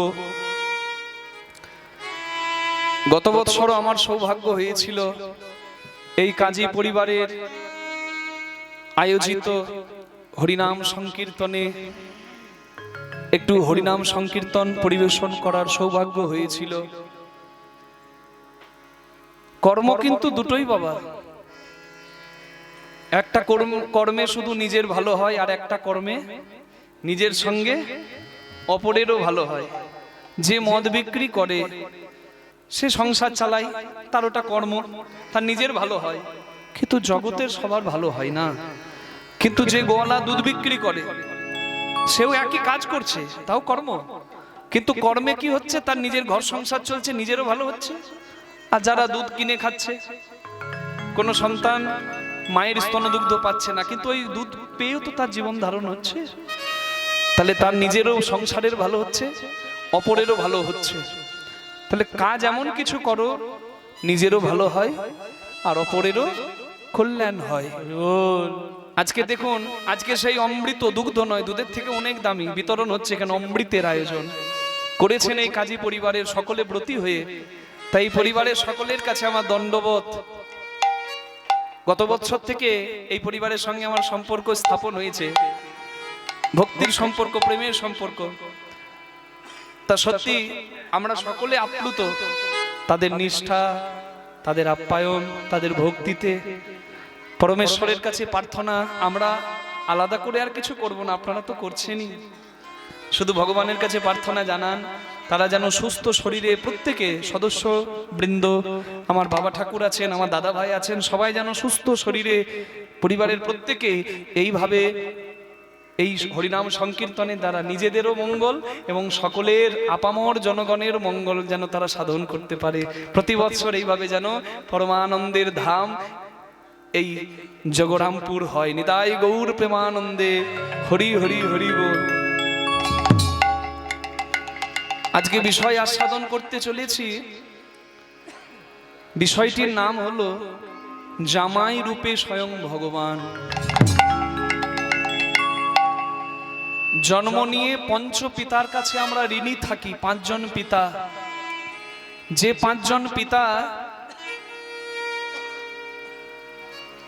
গত বৎসর আমার সৌভাগ্য হয়েছিল এই কাজী পরিবারের আয়োজিত হরিনাম সংকীর্তনে একটু হরিনাম সংকীর্তন পরিবেশন করার সৌভাগ্য হয়েছিল। কর্ম কিন্তু দুটোই বাবা, একটা কর্মে শুধু নিজের ভালো হয়, আর একটা কর্মে নিজের সঙ্গে অপরেরও ভালো হয়। যে মদ বিক্রি করে সে সংসার চালায়, তার ওটা কর্ম, তার নিজের ভালো হয়, কিন্তু জগতের সবার ভালো হয় না। কিন্তু যে গোয়ালা দুধ বিক্রি করে সেও একই কাজ করছে, তাও কর্ম, কিন্তু কর্মে কি হচ্ছে, তার নিজের ঘর সংসার চলছে, নিজেরও ভালো হচ্ছে। আর যারা দুধ কিনে খাচ্ছে, কোনো সন্তান মায়ের স্তনদুগ্ধ পাচ্ছে না, কিন্তু ওই দুধ পেয়েও তো তার জীবন ধারণ হচ্ছে, তাহলে তার নিজেরও সংসারের ভালো হচ্ছে, অপরেরও ভালো হচ্ছে। তাহলে কাজ এমন কিছু করো নিজেরও ভালো হয় আর অপরেরও কল্যাণ হয়। আজকে দেখুন, আজকে সেই অমৃত, দুগ্ধ নয়, দুধের থেকে অনেক দামি বিতরণ হচ্ছে, এখানে অমৃতের আয়োজন করেছেন এই কাজী পরিবারের সকলে ব্রতী হয়ে। তাই পরিবারের সকলের কাছে আমার দণ্ডবোধ। গত বছর থেকে এই পরিবারের সঙ্গে আমার সম্পর্ক স্থাপন হয়েছে, ভক্তির সম্পর্ক, প্রেমের সম্পর্ক। তা সত্যি আমরা সকলে আপ্লুত তাদের নিষ্ঠা, তাদের আপ্যায়ন, তাদের ভক্তিতে। পরমেশ্বরের কাছে প্রার্থনা, আমরা আলাদা করে আর কিছু করব না, আপনারা তো করছেনই। শুধু ভগবানের কাছে প্রার্থনা জানান তারা যেন সুস্থ শরীরে, প্রত্যেকে সদস্য বৃন্দ, আমার বাবা ঠাকুর আছেন, আমার দাদা ভাই আছেন, সবাই যেন সুস্থ শরীরে, পরিবারের প্রত্যেকে এইভাবে এই হরিনাম সংকীর্তনের দ্বারা নিজেদেরও মঙ্গল এবং সকলের আপামর জনগণের মঙ্গল যেন তারা সাধন করতে পারে। প্রতি বৎসর এইভাবে যেন পরমানন্দের ধাম এই জগরামপুর হয়। নিতাই গৌর প্রেমানন্দে, হরি হরি হরি বল। আজকে বিষয় আস্বাদন করতে চলেছি, বিষয়টির নাম হলো জামাই রূপে স্বয়ং ভগবান। জন্ম নিয়ে পঞ্চ পিতার কাছে আমরা ঋণী থাকি, পাঁচজন পিতা। যে পাঁচজন পিতা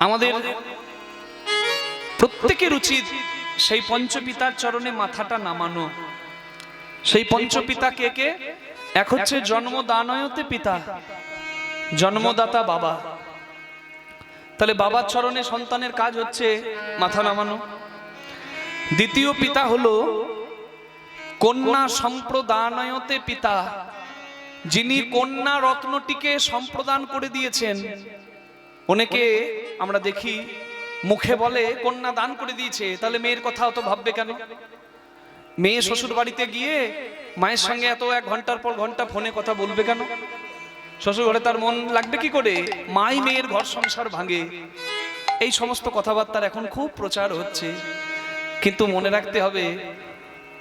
আমাদের প্রত্যেকের উচিত সেই পঞ্চপিতার চরণে মাথাটা নামানো। সেই পঞ্চপিতা কে কে? এক হচ্ছে জন্মদানয়তে পিতা, জন্মদাতা বাবা। তাহলে বাবার চরণে সন্তানের কাজ হচ্ছে মাথা নামানো। দ্বিতীয় পিতা হলো কন্যা সম্প্রদানয়তে পিতা, যিনি কন্যা রত্নটিকে সম্প্রদান করে দিয়েছেন। অনেকে আমরা দেখি মুখে বলে কন্যা দান করে দিয়েছে, তাহলে মেয়ের কথা অত ভাববে কেন? মেয়ে শ্বশুর বাড়িতে গিয়ে মায়ের সঙ্গে এত এক ঘন্টার পর ঘন্টা ফোনে কথা বলবে কেন? শ্বশুর ঘরে তার মন লাগবে কি করে? মাই মেয়ের ঘর সংসার ভাঙে। এই সমস্ত কথাবার্তার এখন খুব প্রচার হচ্ছে, কিন্তু মনে রাখতে হবে,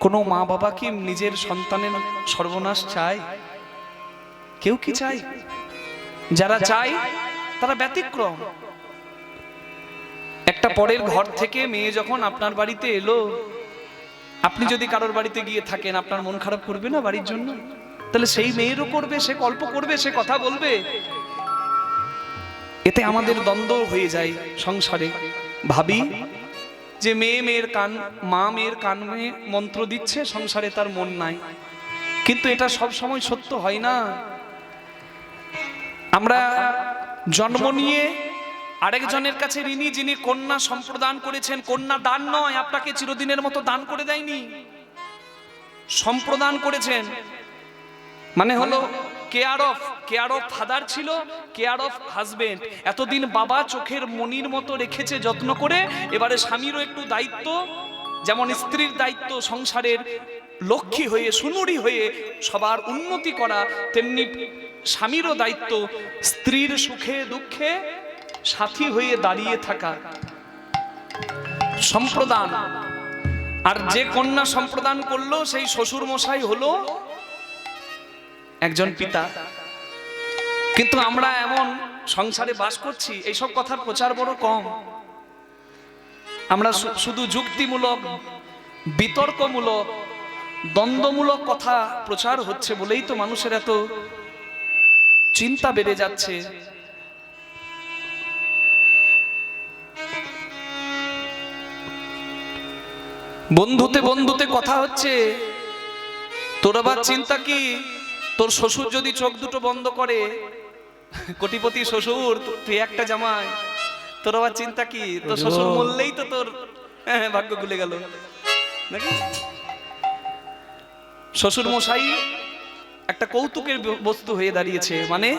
কোনো মা বাবা কি নিজের সন্তানের সর্বনাশ চায়? কেউ কি চায়? যারা চায় তারা ব্যতিক্রম। একটা পরের ঘর থেকে মেয়ে যখন আপনার বাড়িতে এলো, আপনি যদি কারোর বাড়িতে গিয়ে থাকেন, আপনার মন খারাপ করবে না বাড়ির জন্য? তাহলে সেই মেয়েরও করবে, সে গল্প করবে, সে কথা বলবে। এতে আমাদের দ্বন্দ্ব হয়ে যায় সংসারে। ভাবি যে মেয়ের কান, মা মেয়ের কানে মন্ত্র দিচ্ছে, সংসারে তার মন নাই। কিন্তু এটা সব সময় সত্য হয় না। আমরা জন্ম নিয়ে আরেকজনের কাছে ঋণী, যিনি কন্যা সম্প্রদান করেছেন। কন্যা দান নয়, আপনাকে চিরদিনের মতো দান করে দেয়নি, সম্প্রদান করেছেন। মানে হলো কেয়ার অফ ফাদার ছিল, কেয়ার অফ হাজবেন্ড। এতদিন বাবা চোখের মনির মতো রেখেছে যত্ন করে, এবারে স্বামীরও একটু দায়িত্ব, যেমন স্ত্রীর দায়িত্ব সংসারের লক্ষ্মী হয়ে সুনুরি হয়ে সবার উন্নতি করা, তেমনি স্বামীরও দায়িত্ব স্ত্রীর সুখে দুঃখে সাথী হয়ে দাঁড়িয়ে থাকা। সম্প্রদান, আর যে কন্যা সম্প্রদান করলো সেই শ্বশুর মশাই হলো একজন পিতা। কিন্তু আমরা এমন সংসারে বাস করছি, এইসব কথার প্রচার বড় কম। আমরা শুধু যুক্তিমূলক, বিতর্কমূলক, দ্বন্দ্বমূলক কথা প্রচার হচ্ছে বলেই তো মানুষের এত চিন্তা বেড়ে যাচ্ছে। বন্ধুতে বন্ধুতে কথা হচ্ছে, তোর আবার চিন্তা কি? তোর শ্বশুর যদি চোখ দুটো বন্ধ করে, কোটিপতি শ্বশুর, তুই একটা জামাই, তোর আবার চিন্তা কি? তোর শ্বশুর মরলেই তো তোর ভাগ্য খুলে গেল নাকি? শ্বশুর মশাই একটা কৌতুকের বস্তু হয়ে দাঁড়িয়েছে, মানে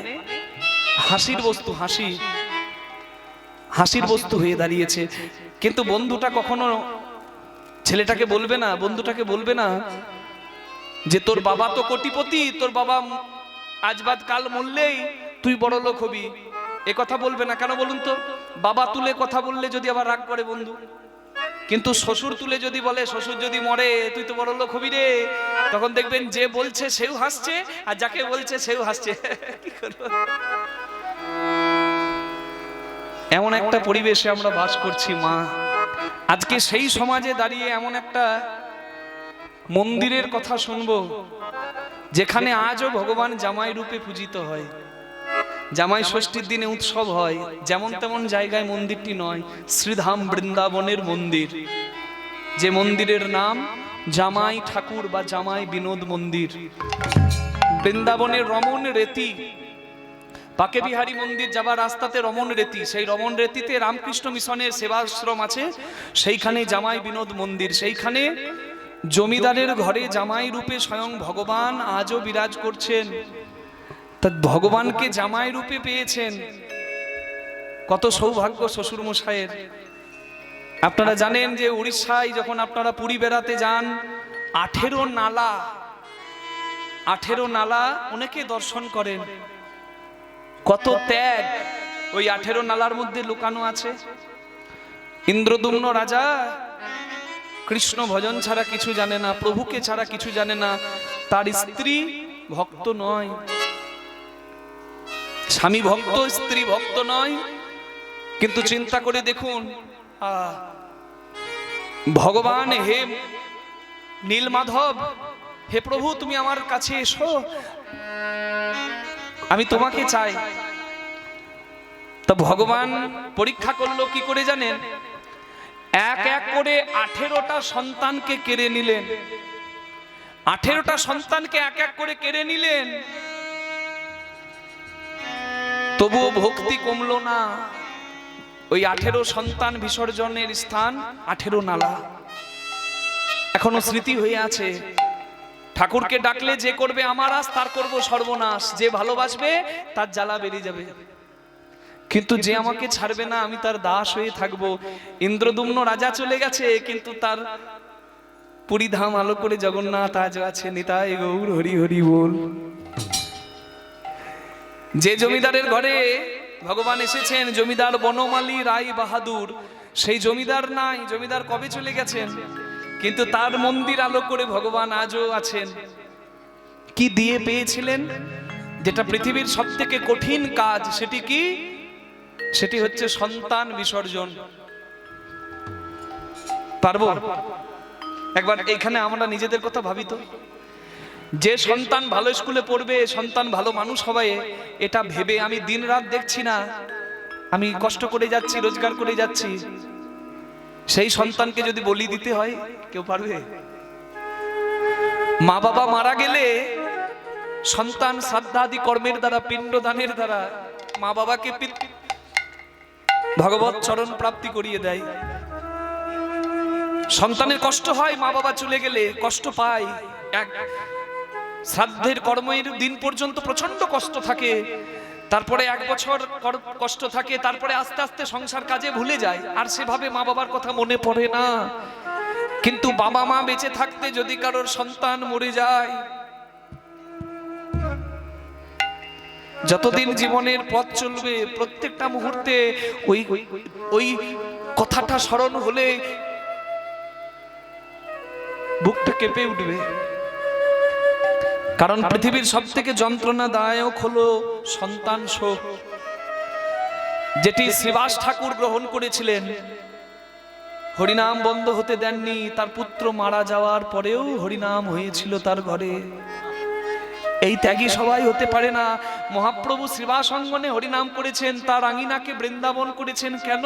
হাসির বস্তু, হাসির বস্তু হয়ে দাঁড়িয়েছে। কিন্তু বন্ধুটা কখনো ছেলেটাকে বলবে না, বন্ধুটাকে বলবে না যে তোর বাবা তো কোটিপতি, তোর বাবা আজ বাদ কাল মরলেই তুই বড় লোক হবি, এ কথা বলবে না। কেন বলুন তো? বাবা তুলে কথা বললে যদি আবার রাগ করে বন্ধু, কিন্তু শ্বশুর তুলে যদি বলে, শ্বশুর যদি মরে তুই তো বড় লোক হবি রে, তখন দেখবেন যে বলছে সেও হাসছে, আর যাকে বলছে সেও হাসছে। কি করব? এমন একটা পরিবেশে আমরা বাস করছি মা। আজকে সেই সমাজে দাঁড়িয়ে এমন একটা মন্দিরের কথা শুনবো যেখানে আজও ভগবান জামাই রূপে পূজিত হয়। জামাই ষষ্ঠীর দিনে উৎসব হয়, যেমন তেমন জায়গায় মন্দিরটি নয়, শ্রীধাম বৃন্দাবনের মন্দির, যে মন্দিরের নাম জামাই ঠাকুর বা জামাই বিনোদ মন্দির। বৃন্দাবনের রমন রেতি, পাকে বিহারী মন্দির যাবার রাস্তাতে রমন রেতি, সেই রমন রেতিতে রামকৃষ্ণ মিশনের সেবাশ্রম আছে, সেইখানে জামাই বিনোদ মন্দির। সেইখানে জমিদারের ঘরে জামাই রূপে স্বয়ং ভগবান আজও বিরাজ করছেন। তা ভগবানকে জামাই রূপে পেয়েছেন, কত সৌভাগ্য শ্বশুর মশাইয়ের। আপনারা জানেন যে উড়িষ্যায় যখন আপনারা পুরী বেড়াতে যান, 18 নালা অনেকে দর্শন করেন। কত ত্যাগ ওই 18 নালার মধ্যে লুকানো আছে। ইন্দ্রদুম্ন রাজা কৃষ্ণ ভজন ছাড়া কিছু জানে না, প্রভুকে ছাড়া কিছু জানে না, তার স্ত্রী ভক্ত নয়, স্বামী ভক্ত, স্ত্রী ভক্ত নয়। কিন্তু চিন্তা করে দেখুন, ভগবান হে নীলমাধব, হে প্রভু তুমি আমার কাছে এসো, আমি তোমাকে চাই। তো ভগবান পরীক্ষা করলো কি করে জানেন? এক এক করে 18টা সন্তানকে কেড়ে নিলেন। 18টা সন্তানকে এক এক করে কেড়ে নিলেন, তবুও ভক্তি কমলো না। ওই 18 সন্তান বিসর্জনের স্থান 18 নালা এখনো স্মৃতি হয়ে আছে। ঠাকুরকে ডাকলে যে করবে আমার আস, তার করব সর্বনাশ, যে ভালোবাসবে তার জ্বালা বেরিয়ে যাবে, কিন্তু যে আমাকে ছাড়বে না আমি তার দাস হয়ে থাকবো। ইন্দ্রদুম্ন রাজা চলে গেছে, কিন্তু তার পুরীধাম আলো করে জগন্নাথ আজ আছে, নিতাই গৌর হরি হরি বল। যে জমিদারের ঘরে ভগবান এসেছেন, জমিদার বনমালী রায় বাহাদুর, সেই জমিদার নাই, জমিদার কবে চলে গেছেন, কিন্তু তার মন্দির আলো করে ভগবান আজও আছেন। কি দিয়ে পেয়েছিলেন? যেটা পৃথিবীর সবথেকে কঠিন কাজ, সেটি কি? সেটি হচ্ছে সন্তান বিসর্জন। পারবো? একবার এইখানে আমরা নিজেদের কথা ভাবি তো, যে সন্তান ভালো স্কুলে পড়বে, সন্তান ভালো মানুষ হবে, এটা ভেবে আমি দিন রাত দেখছি না, আমি কষ্ট করে যাচ্ছি, রোজগার করে যাচ্ছি, সেই সন্তানকে যদি বলি দিতে হয়, কেউ পারবে? মা বাবা মারা গেলে সন্তান শ্রাদ্ধাদি কর্মের দ্বারা, পিণ্ডদানের দ্বারা মা বাবাকে ভগবত চরণ প্রাপ্তি করিয়ে দেয়। সন্তানের কষ্ট হয়, মা বাবা চলে গেলে কষ্ট পায়, এক শ্রাদ্ধের কর্মের দিন পর্যন্ত প্রচন্ড কষ্ট থাকে, তারপরে 1 বছর কষ্ট থাকে, তারপরে আস্তে আস্তে সংসার কাজে ভুলে যায়, আর সেভাবে মা বাবার কথা মনে পড়ে না। কিন্তু বাবা মা বেঁচে থাকতে যদি কারোর সন্তান মরে যায়, যতদিন জীবনের পথ চলবে প্রত্যেকটা মুহূর্তে ওই ওই কথাটা স্মরণ হলে বুকটা কেঁপে উঠবে। কারণ পৃথিবীর সব থেকে যন্ত্রণাদায়ক হলো সন্তান শোক, যেটি শ্রীবাস ঠাকুর গ্রহণ করেছিলেন। হরিনাম বন্ধ হতে দেননি, তার পুত্র মারা যাওয়ার পরেও হরিনাম হয়েছিল তার ঘরে। এই ত্যাগী সবাই হতে পারে না। মহাপ্রভু শ্রীবাস অঙ্গনে হরিনাম করেছেন, তার আঙিনাকে বৃন্দাবন করেছেন। কেন?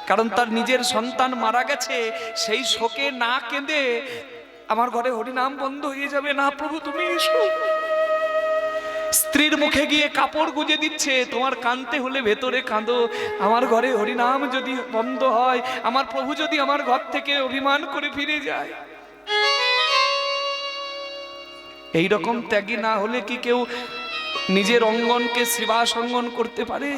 কারণ তার নিজের সন্তান মারা গেছে, সেই শোকে না কেঁদে আমার ঘরে হরিনাম বন্ধ হয়ে যাবে না, প্রভু তুমি এসো। স্ত্রীর মুখে গিয়ে কাপড় গুজে দিচ্ছে, তোমার কাঁদতে হলে ভেতরে কাঁদো, আমার ঘরে হরিনাম যদি বন্ধ হয়, আমার প্রভু যদি আমার ঘর থেকে অভিমান করে ফিরে যায়। এই রকম ত্যাগী না হলে কি কেউ নিজের অঙ্গনকে শ্রীবাস অঙ্গন করতে পারে?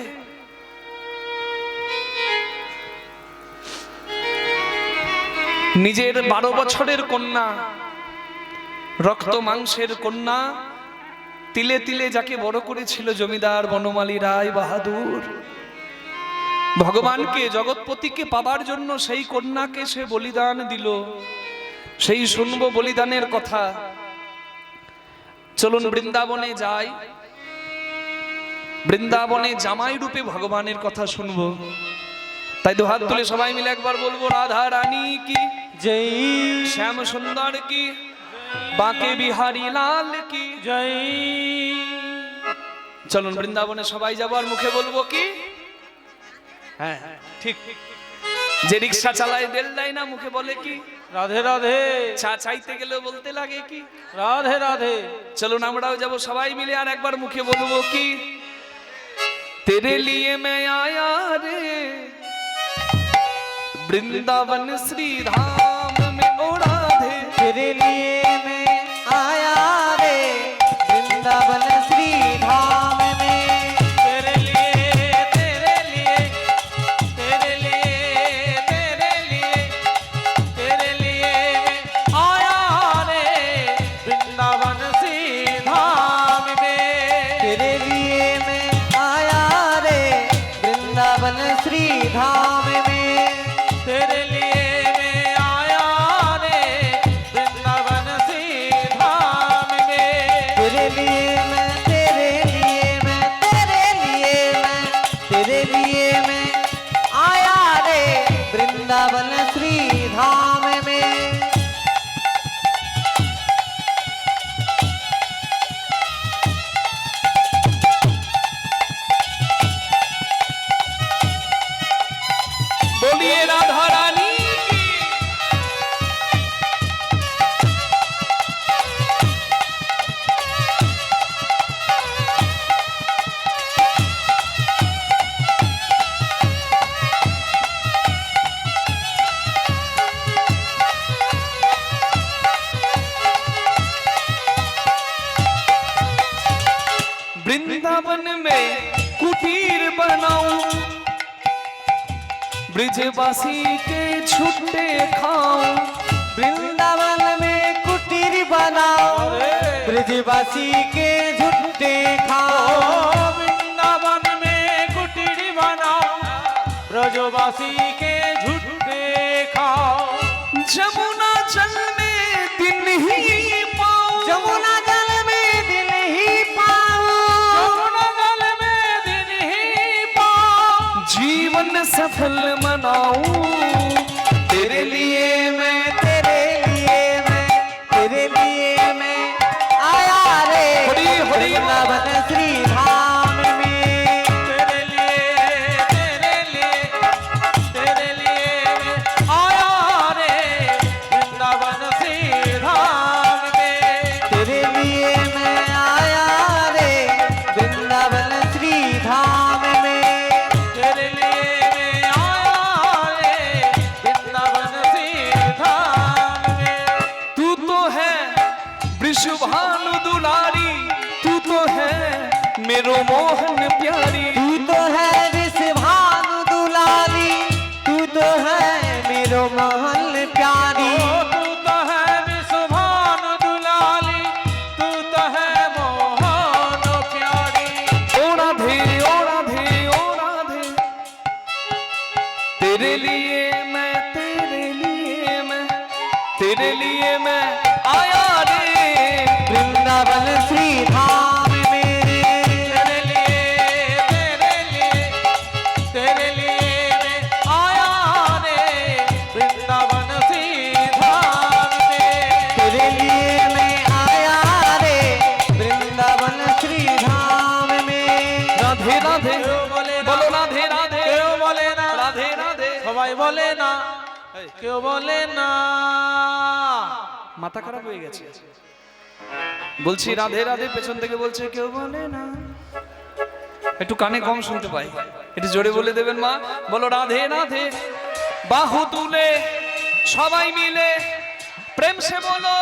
নিজের 12 বছরের কন্যা, রক্ত মাংসের কন্যা, তিলে তিলে যাকে বড় করেছিল জমিদার বনমালী রায় বাহাদুর, ভগবানকে জগৎপতিকে পাবার জন্য সেই কন্যাকে সে বলিদান দিল। সেই শুনবো বলিদানের কথা। চলুন বৃন্দাবনে যাই, বৃন্দাবনে জামাই রূপে ভগবানের কথা শুনবো। তাই দুহাত তুলে সবাই মিলে একবার বলবো, রাধা রানী কি জয়, শ্যাম সুন্দর কি, বাঁকে বিহারী লাল কি জয়। চলুন বৃন্দাবনে সবাই যাবো, আর মুখে বলবো কি? হ্যাঁ ঠিক। যে রিক্সা চালায় তেল দেয় না, মুখে বলে কি? রাধে রাধে। চা চাইতে গেলেও বলতে লাগে কি? রাধে রাধে। চলুন আমরাও যাবো সবাই মিলে, আর একবার মুখে বলবো কি? তেরে লিয়ে मैं आया रे वृंदावन श्री धाम में ओ राधे। तेरे लिए मैं आया रे वृंदावन श्री धाम में। तेरे लिए तेरे लिए तेरे लिए तेरे लिए तेरे लिए मैं आया रे वृंदावन श्री धाम में। तेरे लिए मैं आया रे वृंदावन श्री धाम में। तेरे लिए मैं आया रे वृंदावन श्री धाम में। तेरे लिए मैं तेरे लिए मैं तेरे लिए मैं तेरे लिए मैं आया रे वृंदावन श्री धाम में। बोलिए राधा रानी की। वृंदावन में कुटीर बनाऊं, ब्रिजवासी के छुट्टे खाऊं। वृंदावन में कुटीर बनाओ, ब्रजवासी के झुट्टे खाओ। वृंदावन में कुटीर बनाओ, ब्रजवासी के झुट्टे खाओ। जमुना जल में दिन ही पाऊं, जमुना जल में दिन ही पाओ। जमुना जल में दिन ही पाओ। जीवन सफल मनाऊं। तेरे लिए मैं तेरे लिए मैं तेरे लिए मैं आया रे हरि हरि वृंदावन श्री धाम में। तेरे लिए तेरे लिए तेरे लिए मैं आया रे वृंदावन श्री धाम में। तेरे लिए मैं आया रे वृंदावन श्री धाम में। तेरे लिए मैं आया रे वृंदावन श्री धाम में। तू तो है वृषभानु दुलारी, तू तो है मेरो मोहन प्यारी। तू तो है विश्वभानु दुलारी, तू तो है मेरो महल प्यारी। কেউ বলে না। মাথা খারাপ হয়ে গেছে। বলছি রাধে রাধে, পেছন থেকে বলছে কেউ বলে না। একটু কানে কম শুনতে পাই, একটু জোরে বলে দেবেন মা। বলো রাধে রাধে, বাহু তুলে সবাই মিলে প্রেম সে বলো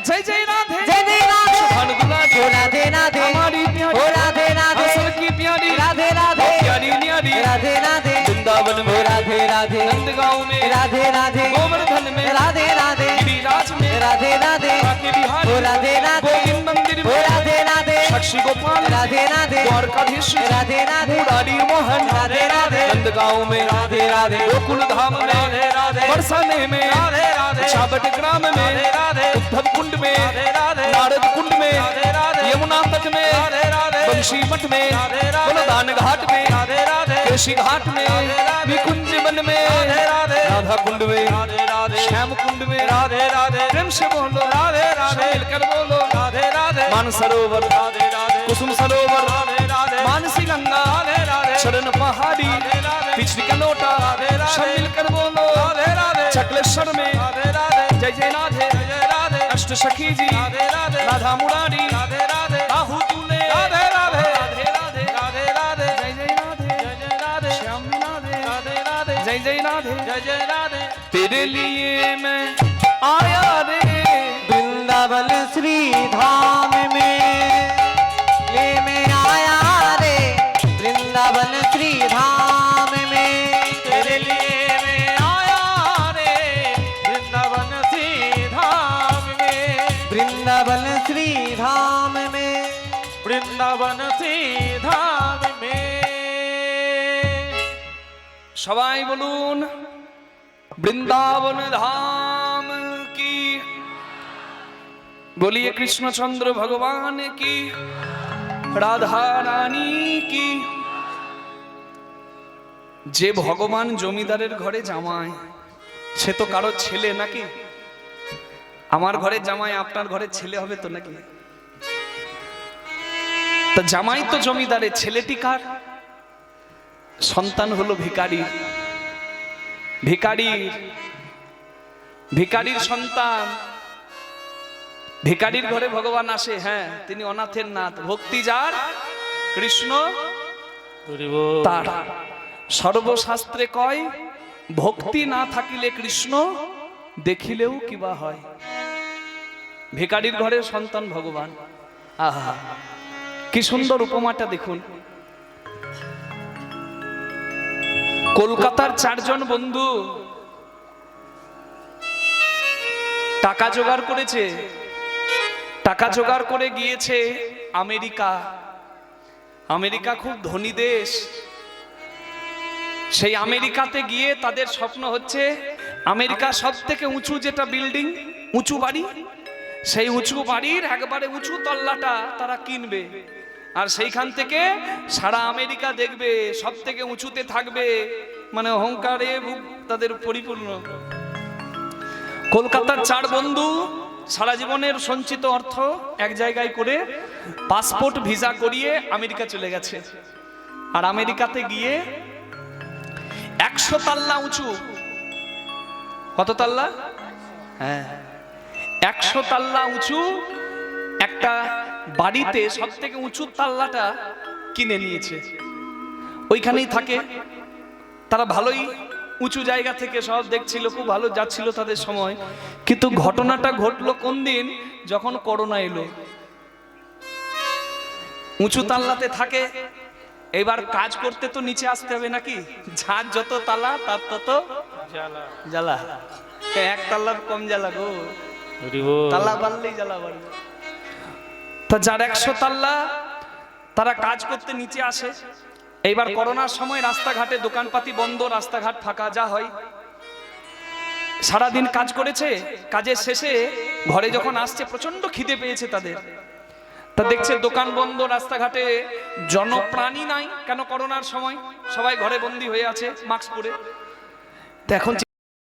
জয় জয় রাধে। जय जय राधे भानु दुलारी, ओ राधे राधे हमारी प्यारी, ओ राधे राधे असल की प्यारी, राधे राधे प्यारी न्यारी, राधे राधे वृंदावन ओ में, राधे राधे नंदगांव में, राधे राधे गोवर्धन में, राधे राधे गिरिराज में, राधे राधे बांके बिहारी, ओ राधे राधे गोविंद मंदिर ओ में, राधे राधे साक्षी गोपाल, राधे राधे द्वारकाधीश, राधे राधे मुरारी मोहन, राधे राधे नंदगांव में, राधे राधे गोकुल धाम में, राधे राधे बरसाने में, राधे राधे छाबट ग्राम में, राधे राधे उद्धव कुंड में, राधे राधे नारद कुंड में, राधे राधे यमुना तट में, राधे राधे बंशी मठ में, राधे राधे बलदान घाट में, राधे राधे केशी घाट में, राधे राधे निकुंज वन में, राधे राधे राधा कुंड में, राधे राधे श्याम कुंड में, राधे राधे प्रेम से बोलो राधे राधे मिलकर बोलो राधे राधे मानसरोवर, राधे राधे कुसुम सरोवर, राधे राधे मानसी गंगा, राधे राधे चरण पहाड़ी, राधे राधे पिछली का लोटा, राधे राधे सब मिलकर बोलो राधे राधे चकलेश्वर में, राधे राधे जय जय राधे, जय राधे अष्ट सखी जी, राधे राधे राधा मुरारी, राधे राधे बाहु तुले, राधे राधे राधे राधे, राधे राधे जय जय राधे, जय जय राधे श्याम भी राधे, राधे राधे जय जय राधे, जय जय राधे तेरे लिए मैं आया रे, वृंदावन श्री धाम में ले मैं आया रे वृंदावन श्री धाम में तेरे लिए मैं आया रे वृंदावन श्री धाम में वृंदावन श्री धाम में वृंदावन श्री धाम में সবাই বলুন বৃন্দাবন ধাম কি, বলিए কৃষ্ণচন্দ্র ভগবান কি, রাধা রানী কি। যে ভগবান জমিদারের ঘরে জামাই, সে তো কারো ছেলে নাকি? আমার ঘরে জামাই আপনার ঘরে ছেলে হবে তো নাকি? তা জামাই তো জমিদারের, ছেলেটি কার? সন্তান হলো ভিখারির, ভিখারির ভিখারির সন্তান। ভিখারির ঘরে ভগবান আসে, হ্যাঁ তিনি অনাথের নাথ। ভক্তি যার কৃষ্ণ তার। সর্বশাস্ত্রে কয় ভক্তি না থাকিলে কৃষ্ণ দেখিলেও কিবা হয়। ভিখারির ঘরের সন্তান ভগবান। আহা কি সুন্দর উপমাটা দেখুন। কলকাতার চারজন বন্ধু টাকা জোগাড় করেছে, টাকা জোগাড় করে গিয়েছে আমেরিকা। আমেরিকা খুব ধনী দেশ। সেই আমেরিকাতে গিয়ে তাদের স্বপ্ন হচ্ছে আমেরিকা সব থেকে উঁচু যেটা বিল্ডিং, উঁচু বাড়ি, সেই উঁচু বাড়ির একবারে উঁচু তল্লাটা তারা কিনবে। আর সেইখান থেকে সারা আমেরিকা দেখবে, সব থেকে উঁচুতে থাকবে, মানে অহংকারে তাদের পরিপূর্ণ। কলকাতার চার বন্ধু সারা জীবনের সঞ্চিত অর্থ এক জায়গায় করে পাসপোর্ট ভিসা করিয়ে আমেরিকা চলে গেছে। আর আমেরিকাতে গিয়ে 100 তাল্লা উঁচু, কত তাল্লা? হ্যাঁ 100 তাল্লা উঁচু একটা বাড়িতে সব থেকে উঁচু তাল্লাটা কিনে নিয়েছে, ওইখানেই থাকে। তারা ভালোই উঁচু জায়গা থেকে সব দেখছিল, খুব ভালো যাচ্ছিল তাদের সময়। কিন্তু ঘটনাটা ঘটলো কোন দিন? যখন করোনা এলো। উঁচু তাল্লাতে থাকে, এবার কাজ করতে তো নিচে আসতে হবে নাকি? যার যত তালা তার তত জ্বালা। এক তাল্লার কম জ্বালা গো, তাল্লা বাড়লেই জ্বালা বাড়বে। তা যার 100 তাল্লা তারা কাজ করতে নিচে আসে। এইবার করোনার সময় রাস্তাঘাটে দোকানপাতি বন্ধ, রাস্তাঘাট ফাঁকা যা হয়। সারাদিন কাজ করেছে, কাজের শেষে ঘরে যখন আসছে প্রচন্ড খিদে পেয়েছে তাদের। তা দেখছে দোকান বন্ধ, রাস্তাঘাটে জনপ্রাণী নাই। কেন? করোনার সময় সবাই ঘরে বন্দী হয়ে আছে মাস্ক পরে। তো এখন